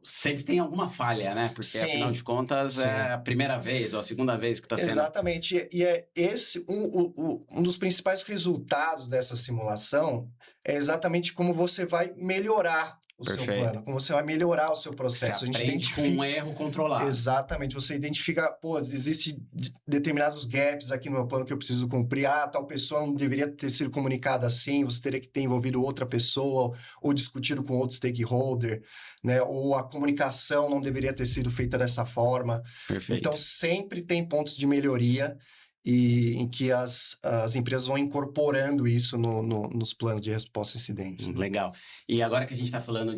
sempre tem alguma falha, né? Porque, afinal de Sim, contas, sim. é a primeira vez ou a segunda vez que está sendo... Exatamente. E é esse um dos principais resultados dessa simulação é exatamente como você vai melhorar o seu Perfeito. plano, como você vai melhorar o seu Você processo. A gente aprende com identifica. um erro controlado. Exatamente, você identifica, pô, existe determinados gaps aqui no meu plano que eu preciso cumprir. Ah, tal pessoa não deveria ter sido comunicada assim, você teria que ter envolvido outra pessoa ou discutido com outro stakeholder, né? Ou a comunicação não deveria ter sido feita dessa forma. Perfeito. Então, sempre tem pontos de melhoria e em que as empresas vão incorporando isso nos planos de resposta a incidentes. Legal. E agora que a gente está falando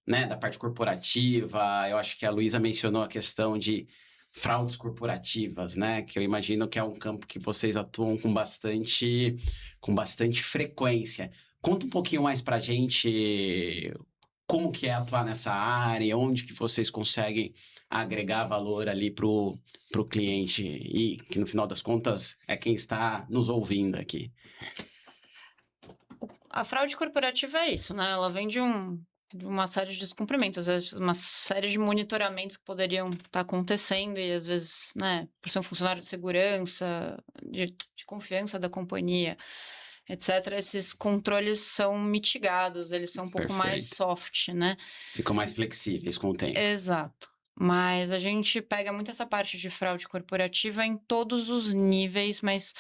da parte corporativa, eu acho que a Luísa mencionou a questão de fraudes corporativas, né? Que eu imagino que é um campo que vocês atuam com bastante frequência. Conta um pouquinho mais para a gente como que é atuar nessa área, onde que vocês conseguem agregar valor ali para o cliente e que, no final das contas, é quem está nos ouvindo aqui. A fraude corporativa é isso, né? Ela vem de uma série de descumprimentos, às vezes uma série de monitoramentos que poderiam estar acontecendo e às vezes, né, por ser um funcionário de segurança, de confiança da companhia, etc., esses controles são mitigados, eles são um pouco mais Perfeito. soft, né? Ficam mais flexíveis com o tempo. Exato. Mas a gente pega muito essa parte de fraude corporativa em todos os níveis, mas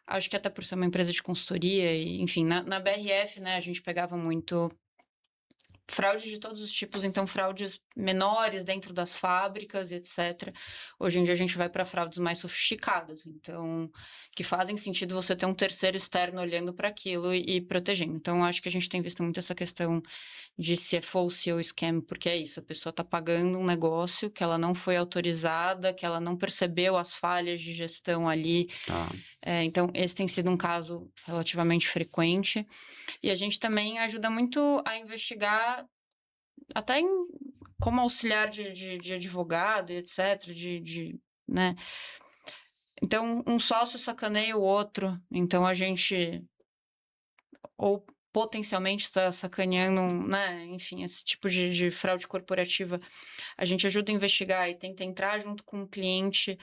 acho que até por ser uma empresa de consultoria, e, enfim, na BRF, né, a gente pegava muito fraude de todos os tipos, então fraudes menores dentro das fábricas, etc. Hoje em dia a gente vai para fraudes mais sofisticadas, então que fazem sentido você ter um terceiro externo olhando para aquilo e protegendo. Então acho que a gente tem visto muito essa questão de se é false ou scam, porque é isso, a pessoa está pagando um negócio que ela não foi autorizada, que ela não percebeu as falhas de gestão ali. Tá. Então esse tem sido um caso relativamente frequente. E a gente também ajuda muito a investigar, até como auxiliar de advogado e etc., né? Então, um sócio sacaneia o outro, então a gente, ou potencialmente está sacaneando, né? Enfim, esse tipo de fraude corporativa, a gente ajuda a investigar e tenta entrar junto com o cliente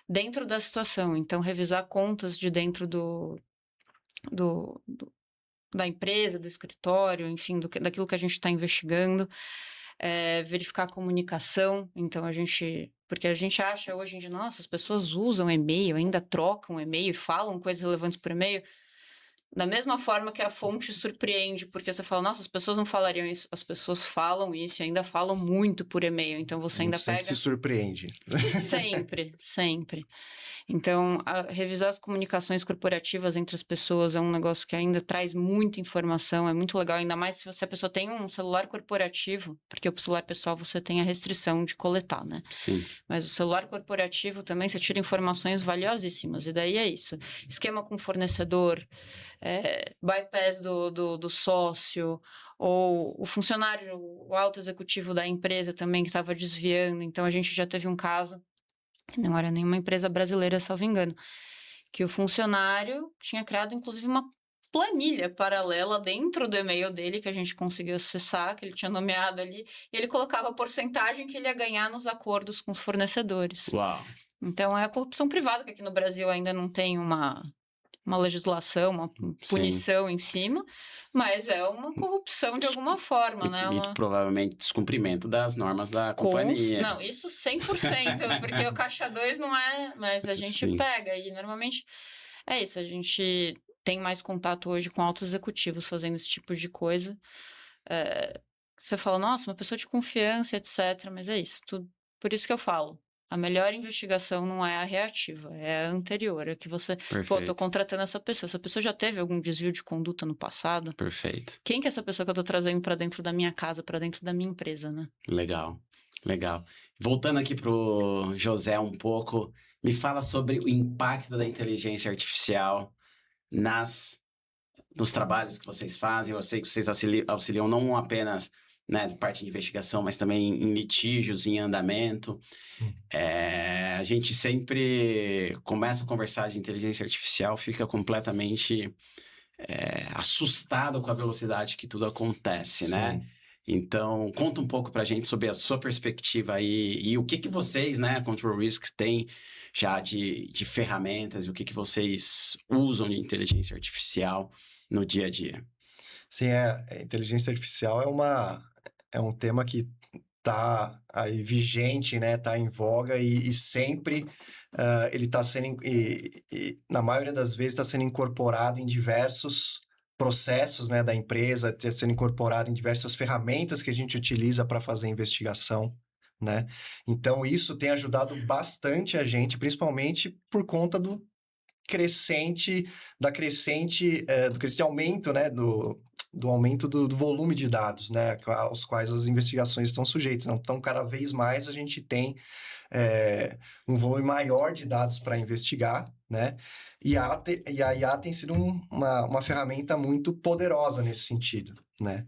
dentro da situação, então revisar contas de dentro da empresa, do escritório, enfim, daquilo que a gente está investigando, verificar a comunicação. Então, porque a gente acha hoje em dia, nossa, as pessoas usam e-mail, ainda trocam e-mail e falam coisas relevantes por e-mail. Da mesma forma que a fonte surpreende, porque você fala, nossa, as pessoas não falariam isso, as pessoas falam isso e ainda falam muito por e-mail, então você ainda sempre pega... se surpreende. Sempre, sempre. Então, revisar as comunicações corporativas entre as pessoas é um negócio que ainda traz muita informação, é muito legal, ainda mais se a pessoa tem um celular corporativo, porque o celular pessoal você tem a restrição de coletar, né? Sim. Mas o celular corporativo também você tira informações valiosíssimas, e daí é isso. Esquema com fornecedor, bypass do sócio, ou o funcionário, o alto executivo da empresa também que estava desviando. Então, a gente já teve um caso, não era nenhuma empresa brasileira, salvo engano, que o funcionário tinha criado, inclusive, uma planilha paralela dentro do e-mail dele, que a gente conseguiu acessar, que ele tinha nomeado ali, e ele colocava a porcentagem que ele ia ganhar nos acordos com os fornecedores. Uau. Então, é a corrupção privada, que aqui no Brasil ainda não tem uma legislação, uma punição em cima, mas é uma corrupção de alguma forma, né? E provavelmente descumprimento das normas da companhia. Não, isso 100%, porque o caixa 2 não é, mas a gente Sim. pega e normalmente é isso, a gente tem mais contato hoje com altos executivos fazendo esse tipo de coisa. Você fala, nossa, uma pessoa de confiança, etc, mas é isso, por isso que eu falo. A melhor investigação não é a reativa, é a anterior, é que você... Perfeito. Pô, tô contratando essa pessoa já teve algum desvio de conduta no passado? Perfeito. Quem que é essa pessoa que eu tô trazendo para dentro da minha casa, para dentro da minha empresa, né? Legal. Voltando aqui pro José um pouco, me fala sobre o impacto da inteligência artificial nos trabalhos que vocês fazem. Eu sei que vocês auxiliam não apenas né, de parte de investigação, mas também em litígios em andamento. A gente sempre começa a conversar de inteligência artificial, fica completamente assustado com a velocidade que tudo acontece, né? Sim. Então, conta um pouco para a gente sobre a sua perspectiva aí e o que vocês, né, Control Risk, têm já de ferramentas e o que vocês usam de inteligência artificial no dia a dia. Sim, a inteligência artificial é um tema que está aí vigente, né? Está em voga e sempre ele está sendo, na maioria das vezes, está sendo incorporado em diversos processos, né, da empresa, está sendo incorporado em diversas ferramentas que a gente utiliza para fazer investigação, né? Então, isso tem ajudado bastante a gente, principalmente por conta do crescente aumento, né, do aumento do volume de dados, né, aos quais as investigações estão sujeitas. Então, cada vez mais a gente tem um volume maior de dados para investigar, né, e a IA tem sido uma ferramenta muito poderosa nesse sentido, né,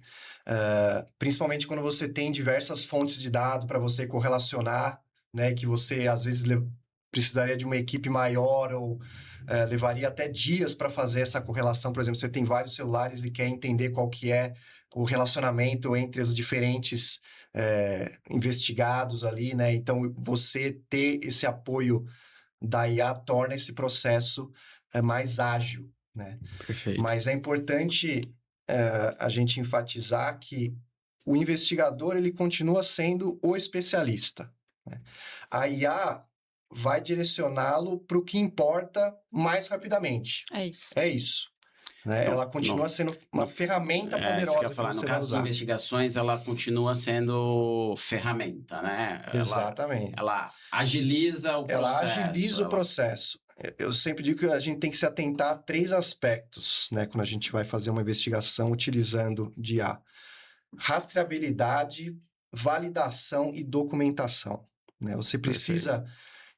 principalmente quando você tem diversas fontes de dados para você correlacionar, né, que você, às vezes, precisaria de uma equipe maior ou levaria até dias para fazer essa correlação. Por exemplo, você tem vários celulares e quer entender qual que é o relacionamento entre os diferentes investigados ali, né? Então, você ter esse apoio da IA torna esse processo mais ágil, né? Perfeito. Mas é importante a gente enfatizar que o investigador, ele continua sendo o especialista, né? A IA vai direcioná-lo para o que importa mais rapidamente. É isso. É isso, né? Ela continua sendo uma ferramenta isso que eu poderosa ia que falar. você No vai caso de usar. investigações, ela continua sendo ferramenta, né? Exatamente. Ela agiliza o Ela processo. agiliza o processo. Eu sempre digo que a gente tem que se atentar a 3 aspectos, né, quando a gente vai fazer uma investigação utilizando de IA: rastreabilidade, validação e documentação, né? Você precisa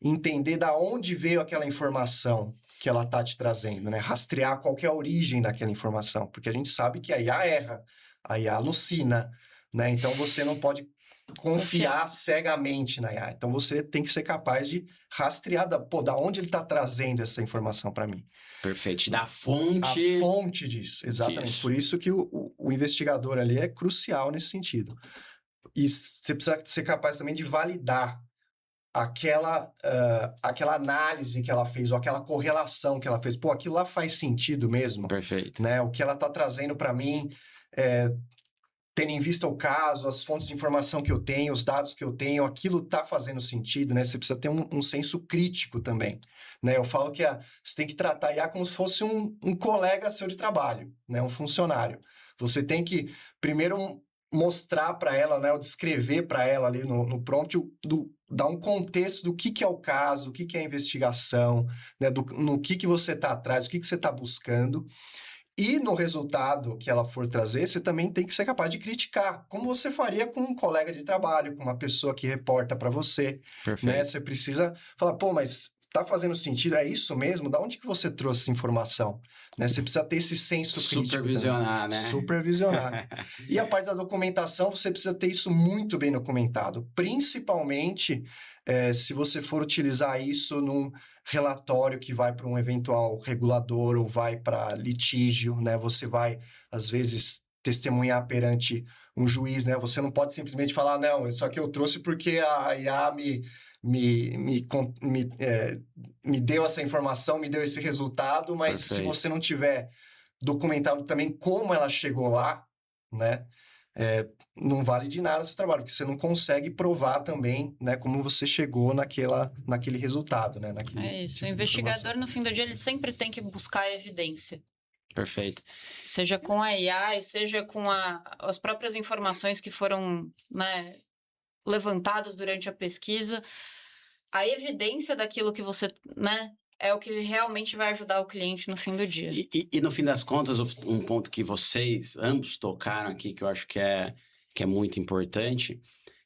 entender da onde veio aquela informação que ela está te trazendo, né? Rastrear qual que é a origem daquela informação, porque a gente sabe que a IA erra, a IA alucina, né? Então, você não pode confiar cegamente na IA. Então, você tem que ser capaz de rastrear da onde ele está trazendo essa informação para mim. Perfeito. Da A fonte. fonte disso, exatamente. Disso. Por isso que o investigador ali é crucial nesse sentido. E você precisa ser capaz também de validar aquela análise que ela fez, ou aquela correlação que ela fez. Pô, aquilo lá faz sentido mesmo, Perfeito. né? O que ela está trazendo para mim, tendo em vista o caso, as fontes de informação que eu tenho, os dados que eu tenho, aquilo está fazendo sentido, né? Você precisa ter um senso crítico também, né? Eu falo que você tem que tratar a IA como se fosse um colega seu de trabalho, né? Um funcionário. Você tem que, primeiro, mostrar para ela, né? Ou descrever para ela ali no prompt, dar um contexto do que é o caso, o que é a investigação, né? No que você está atrás, o que você está buscando. E no resultado que ela for trazer, você também tem que ser capaz de criticar, como você faria com um colega de trabalho, com uma pessoa que reporta para você, Perfeito. né? Você precisa falar, pô, mas tá fazendo sentido? É isso mesmo? Da onde que você trouxe essa informação? Né? Você precisa ter esse senso crítico Supervisionar, também. né? Supervisionar. E a parte da documentação, você precisa ter isso muito bem documentado, principalmente se você for utilizar isso num relatório que vai para um eventual regulador ou vai para litígio, né? Você vai, às vezes, testemunhar perante um juiz, né? Você não pode simplesmente falar, não, isso aqui eu trouxe porque a IA me deu essa informação, me deu esse resultado, mas se você não tiver documentado também como ela chegou lá, né? Não vale de nada o seu trabalho, porque você não consegue provar também, né, como você chegou naquele resultado, né? É isso. Tipo O investigador, no fim do dia, ele sempre tem que buscar evidência. Perfeito. Seja com a IA, seja com as próprias informações que foram, né, levantadas durante a pesquisa. A evidência daquilo que você, né, é o que realmente vai ajudar o cliente no fim do dia. E no fim das contas, um ponto que vocês ambos tocaram aqui, que eu acho que é muito importante,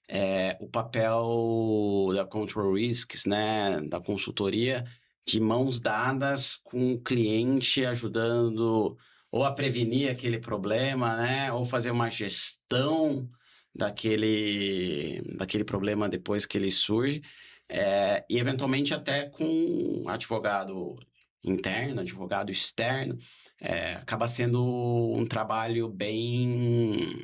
é o papel da Control Risks, né, da consultoria, de mãos dadas com o cliente, ajudando ou a prevenir aquele problema, né, ou fazer uma gestão daquele problema depois que ele surge, e eventualmente até com um advogado interno, advogado externo, acaba sendo um trabalho bem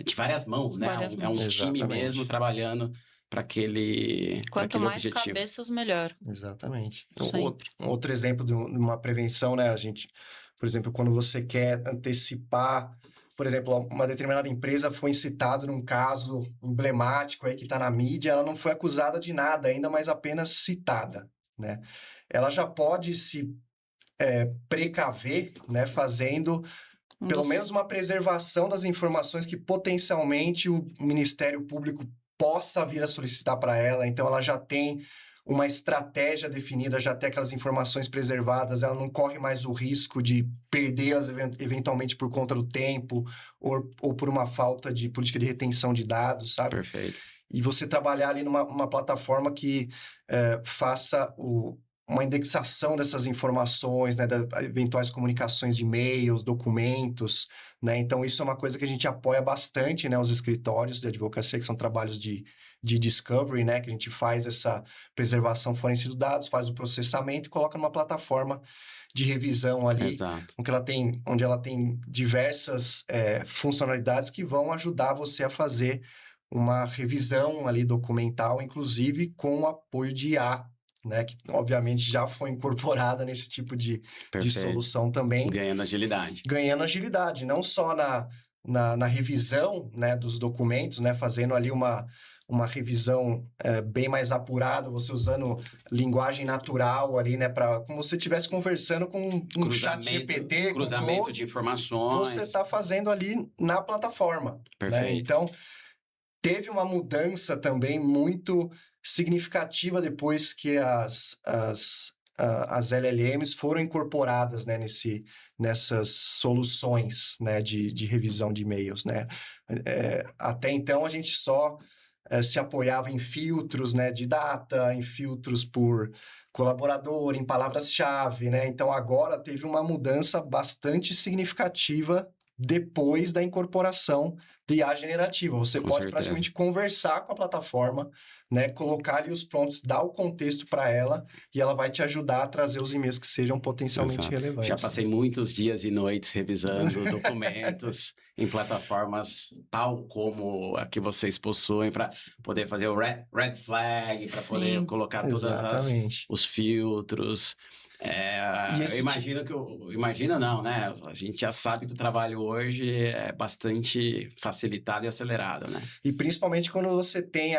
de várias mãos, né? Várias É um mãos. time Exatamente. mesmo trabalhando para aquele Quanto mais objetivo. cabeças, melhor. Exatamente. Sempre. Outro exemplo de uma prevenção, né? A gente, por exemplo, quando você quer antecipar, por exemplo, uma determinada empresa foi incitada num caso emblemático aí que está na mídia, ela não foi acusada de nada ainda, mas apenas citada, né? Ela já pode se precaver, né? Fazendo pelo menos uma preservação das informações que potencialmente o Ministério Público possa vir a solicitar para ela. Então, ela já tem uma estratégia definida, já tem aquelas informações preservadas, ela não corre mais o risco de perdê-las eventualmente por conta do tempo ou por uma falta de política de retenção de dados, sabe? Perfeito. E você trabalhar ali numa plataforma que faça uma indexação dessas informações, né, das eventuais comunicações de e-mails, documentos, né? Então, isso é uma coisa que a gente apoia bastante, né, os escritórios de advocacia, que são trabalhos de discovery, né, que a gente faz essa preservação forense dos dados, faz o processamento e coloca numa plataforma de revisão ali, Exato. onde ela tem diversas funcionalidades que vão ajudar você a fazer uma revisão ali documental, inclusive com o apoio de IA, né, que obviamente já foi incorporada nesse tipo de Perfeito. solução também, Ganhando agilidade, não só na revisão, né, dos documentos, né, fazendo ali uma revisão bem mais apurada, você usando linguagem natural ali, né, como se você estivesse conversando com um chat GPT, com cruzamento Claude, de informações. você está fazendo ali na plataforma. Perfeito. Né? Então, teve uma mudança também muito significativa depois que as LLMs foram incorporadas, né, nessas soluções, né, de revisão de e-mails, né? Até então, a gente só se apoiava em filtros, né, de data, em filtros por colaborador, em palavras-chave, né? Então, agora teve uma mudança bastante significativa depois da incorporação de IA generativa. Você Com pode certeza. praticamente conversar com a plataforma, né, colocar ali os prompts, dar o contexto para ela e ela vai te ajudar a trazer os e-mails que sejam potencialmente Exato. relevantes. Já passei muitos dias e noites revisando documentos em plataformas tal como a que vocês possuem para poder fazer o red flag, para poder Sim. colocar todos Exatamente. os filtros. Eu imagino imagina não, né? A gente já sabe que o trabalho hoje é bastante facilitado e acelerado, né? E principalmente quando você tem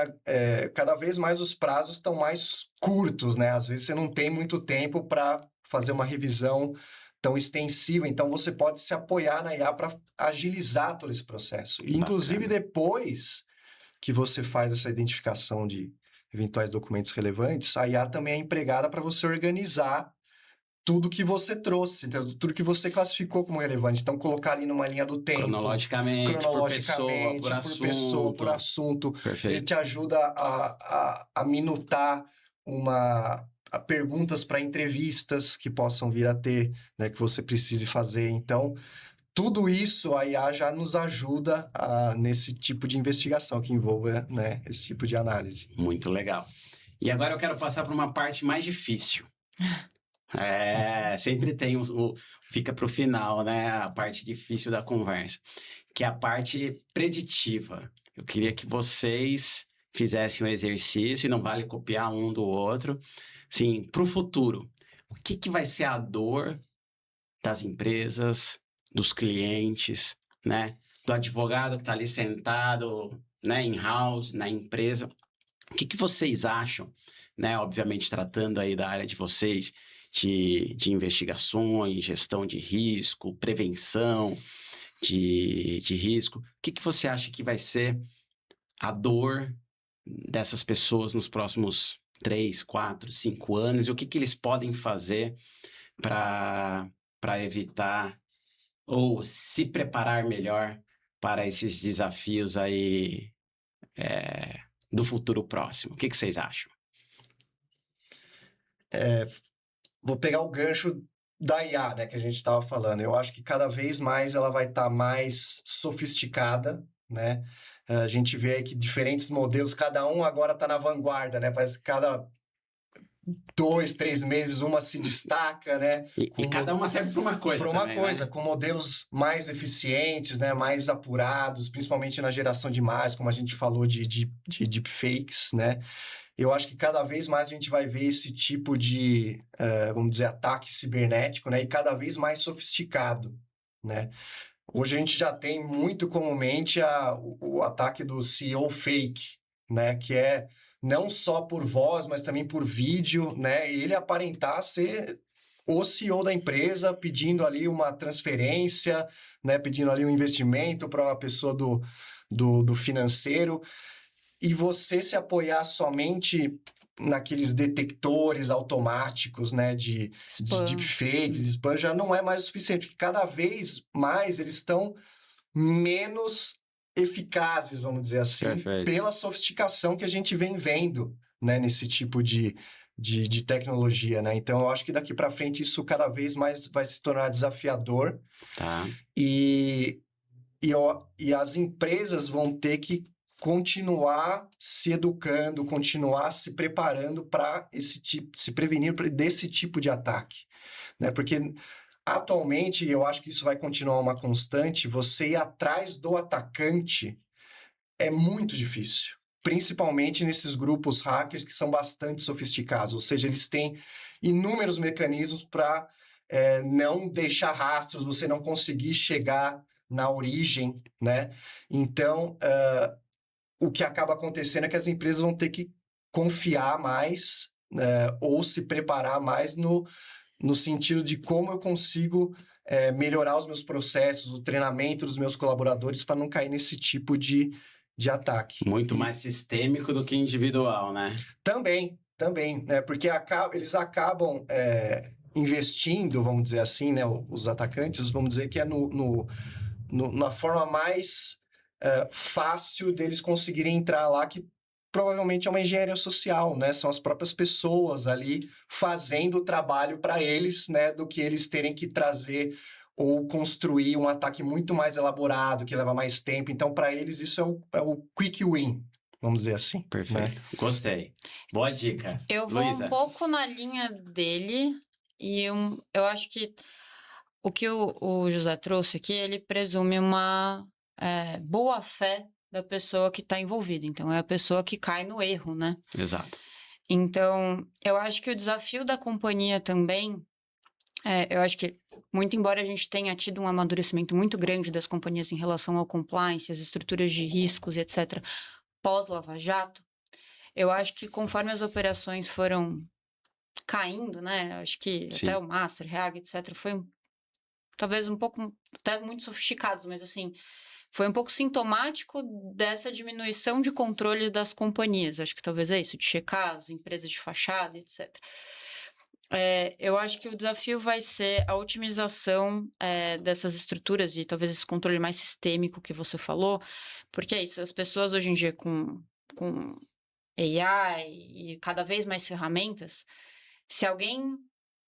cada vez mais os prazos estão mais curtos, né? Às vezes você não tem muito tempo para fazer uma revisão tão extensiva, então você pode se apoiar na IA para agilizar todo esse processo. E, inclusive, depois que você faz essa identificação de eventuais documentos relevantes, a IA também é empregada para você organizar tudo que você trouxe, então, tudo que você classificou como relevante. Então, colocar ali numa linha do tempo. Cronologicamente, por pessoa, por assunto. Perfeito. Ele te ajuda a minutar perguntas para entrevistas que possam vir a ter, né, que você precise fazer. Então, tudo isso a IA já nos ajuda nesse tipo de investigação que envolva, né, esse tipo de análise. Muito legal. E agora eu quero passar para uma parte mais difícil. Sempre tem fica para o final, né? A parte difícil da conversa, que é a parte preditiva. Eu queria que vocês fizessem um exercício, e não vale copiar um do outro, sim, para o futuro. O que vai ser a dor das empresas, dos clientes, né? Do advogado que está ali sentado, né, in-house, na empresa. O que vocês acham, né? Obviamente, tratando aí da área de vocês, de investigações, gestão de risco, prevenção de risco. O que você acha que vai ser a dor dessas pessoas nos próximos 3, 4, 5 anos? E o que eles podem fazer para evitar ou se preparar melhor para esses desafios aí do futuro próximo? O que vocês acham? Vou pegar o gancho da IA, né, que a gente estava falando. Eu acho que cada vez mais ela vai estar mais sofisticada, né? A gente vê aí que diferentes modelos, cada um agora está na vanguarda, né? Parece que cada 2, 3 meses uma se destaca, né? E cada uma serve para uma coisa Para uma também, coisa, né? com modelos mais eficientes, né? Mais apurados, principalmente na geração de imagens, como a gente falou de deepfakes, né? Eu acho que cada vez mais a gente vai ver esse tipo de, vamos dizer, ataque cibernético, né? E cada vez mais sofisticado, né? Hoje a gente já tem muito comumente o ataque do CEO fake, né? Que é não só por voz, mas também por vídeo, né? E ele aparentar ser o CEO da empresa, pedindo ali uma transferência, né? Pedindo ali um investimento para uma pessoa do financeiro. E você se apoiar somente naqueles detectores automáticos, né, de Spam. deepfakes, spam, já não é mais o suficiente, porque cada vez mais eles estão menos eficazes, vamos dizer assim, Perfeito. pela sofisticação que a gente vem vendo, né, nesse tipo de tecnologia, né? Então, eu acho que daqui para frente isso cada vez mais vai se tornar desafiador Tá. e as empresas vão ter que continuar se educando, continuar se preparando para se prevenir desse tipo de ataque, né? Porque atualmente, eu acho que isso vai continuar uma constante, você ir atrás do atacante é muito difícil. Principalmente nesses grupos hackers que são bastante sofisticados, ou seja, eles têm inúmeros mecanismos para não deixar rastros, você não conseguir chegar na origem, né? Então, o que acaba acontecendo é que as empresas vão ter que confiar mais, ou se preparar mais no sentido de como eu consigo melhorar os meus processos, o treinamento dos meus colaboradores para não cair nesse tipo de ataque. Muito mais sistêmico do que individual, né? Também, né? Porque eles acabam investindo, vamos dizer assim, né? Os atacantes, vamos dizer que é na forma mais fácil deles conseguirem entrar lá, que provavelmente é uma engenharia social, né? São as próprias pessoas ali fazendo o trabalho para eles, né? Do que eles terem que trazer ou construir um ataque muito mais elaborado, que leva mais tempo. Então, para eles, isso é o quick win, vamos dizer assim. Perfeito. Né? Gostei. Boa dica. Eu vou Luísa. um pouco na linha dele e eu acho que o que o José trouxe aqui, ele presume uma boa-fé da pessoa que está envolvida. Então, é a pessoa que cai no erro, né? Exato. Então, eu acho que o desafio da companhia também, eu acho que, muito embora a gente tenha tido um amadurecimento muito grande das companhias em relação ao compliance, as estruturas de riscos e etc., pós-Lava Jato, eu acho que conforme as operações foram caindo, né? Acho que Sim. até o Master, Reag, etc., foi talvez um pouco, até muito sofisticados, mas assim, foi um pouco sintomático dessa diminuição de controle das companhias. Acho que talvez é isso, de checar as empresas de fachada, etc. Eu acho que o desafio vai ser a otimização dessas estruturas e talvez esse controle mais sistêmico que você falou, porque é isso, as pessoas hoje em dia com AI e cada vez mais ferramentas, se alguém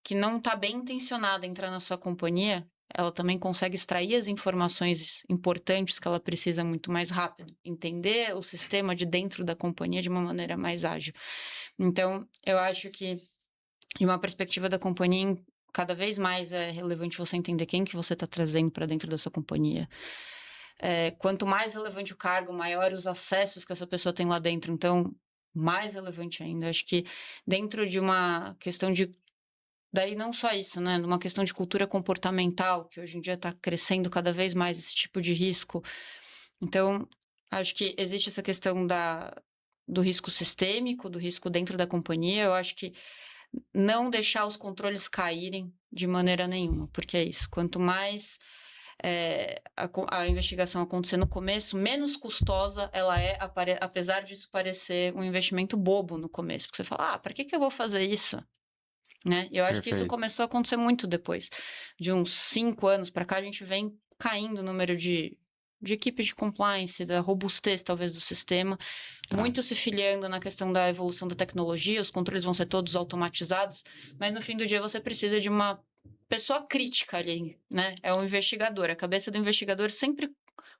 que não está bem intencionado entrar na sua companhia, ela também consegue extrair as informações importantes que ela precisa muito mais rápido, entender o sistema de dentro da companhia de uma maneira mais ágil. Então, eu acho que, de uma perspectiva da companhia, cada vez mais é relevante você entender quem que você está trazendo para dentro da sua companhia. Quanto mais relevante o cargo, maior os acessos que essa pessoa tem lá dentro. Então, mais relevante ainda. Acho que dentro de uma questão de... Daí não só isso, né? Numa questão de cultura comportamental, que hoje em dia está crescendo cada vez mais esse tipo de risco. Então, acho que existe essa questão do risco sistêmico, do risco dentro da companhia. Eu acho que não deixar os controles caírem de maneira nenhuma, porque é isso. Quanto mais a investigação acontecer no começo, menos custosa ela é, apesar disso parecer um investimento bobo no começo. Porque você fala, para que eu vou fazer isso? Né? Eu acho que isso começou a acontecer muito depois. De uns 5 anos para cá, a gente vem caindo o número de equipes de compliance, da robustez, talvez, do sistema. Muito se filiando na questão da evolução da tecnologia, os controles vão ser todos automatizados, mas no fim do dia você precisa de uma pessoa crítica ali, né? É um investigador. A cabeça do investigador sempre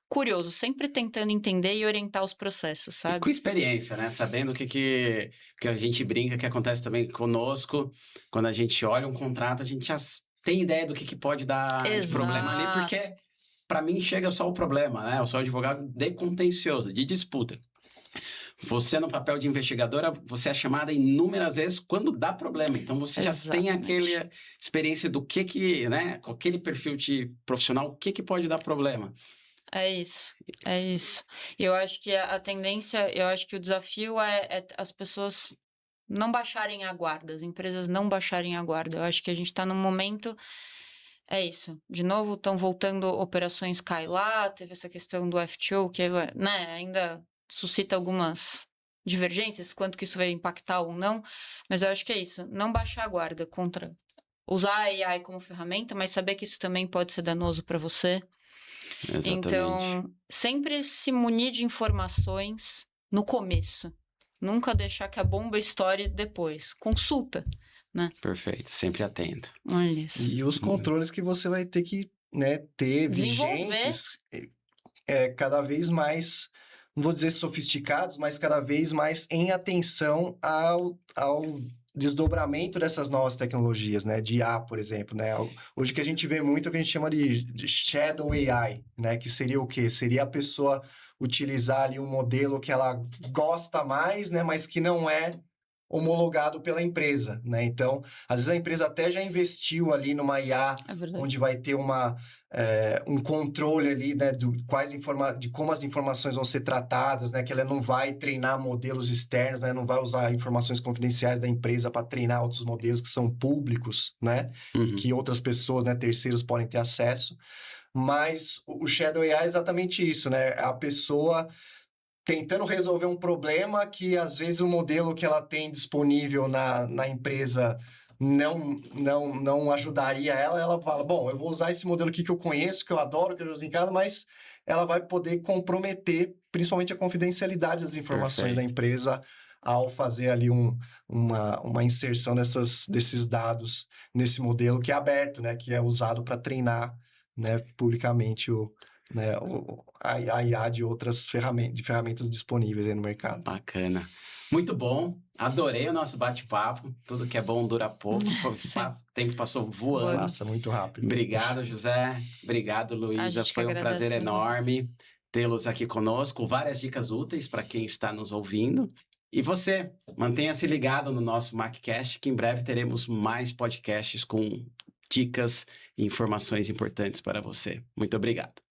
curioso, sempre tentando entender e orientar os processos, E sabe? com experiência, né? Sabendo o que a gente brinca, que acontece também conosco. Quando a gente olha um contrato, a gente já tem ideia do que pode dar de problema ali, Exato. porque para mim chega só o problema, né? Eu sou advogado de contencioso, de disputa. Você, no papel de investigadora, você é chamada inúmeras vezes quando dá problema. Então, você já tem Exatamente. aquela experiência do né? Com aquele perfil de profissional, o que pode dar problema. É isso, é isso. E eu acho que a tendência, eu acho que o desafio é as pessoas não baixarem a guarda, as empresas não baixarem a guarda. Eu acho que a gente está num momento, é isso. De novo, estão voltando operações cai lá, teve essa questão do FTO, que né, ainda suscita algumas divergências, quanto que isso vai impactar ou não, mas eu acho que é isso, não baixar a guarda contra usar a AI como ferramenta, mas saber que isso também pode ser danoso para você. Exatamente. Então, sempre se munir de informações no começo. Nunca deixar que a bomba estoure depois. Consulta, né? Perfeito, sempre atento. Olha isso. E os controles que você vai ter que, né, ter Desenvolver. vigentes, cada vez mais, não vou dizer sofisticados, mas cada vez mais em atenção ao desdobramento dessas novas tecnologias, né? De IA, por exemplo, né? Hoje que a gente vê muito é o que a gente chama de Shadow AI, né? Que seria o quê? Seria a pessoa utilizar ali um modelo que ela gosta mais, né? Mas que não é homologado pela empresa, né? Então, às vezes a empresa até já investiu ali numa IA, É verdade. onde vai ter um controle ali, né, de como as informações vão ser tratadas, né, que ela não vai treinar modelos externos, né, não vai usar informações confidenciais da empresa para treinar outros modelos que são públicos, né, e que outras pessoas, né, terceiros podem ter acesso. Mas o Shadow AI é exatamente isso, né? A pessoa tentando resolver um problema que, às vezes, o modelo que ela tem disponível na empresa não ajudaria ela fala, bom, eu vou usar esse modelo aqui que eu conheço, que eu adoro, que eu uso em casa, mas ela vai poder comprometer, principalmente, a confidencialidade das informações da Perfeito. empresa ao fazer ali uma inserção desses dados nesse modelo que é aberto, né? Que é usado para treinar, né, publicamente a IA de outras ferramentas disponíveis aí no mercado. Bacana. Muito bom. Adorei o nosso bate-papo. Tudo que é bom dura pouco. O tempo passou voando. Passa muito rápido. Obrigado, José. Obrigado, Luísa. gente que Foi um agradece prazer mais uma vez. enorme tê-los aqui conosco. Várias dicas úteis para quem está nos ouvindo. E você, mantenha-se ligado no nosso MacCast, que em breve teremos mais podcasts com dicas e informações importantes para você. Muito obrigado.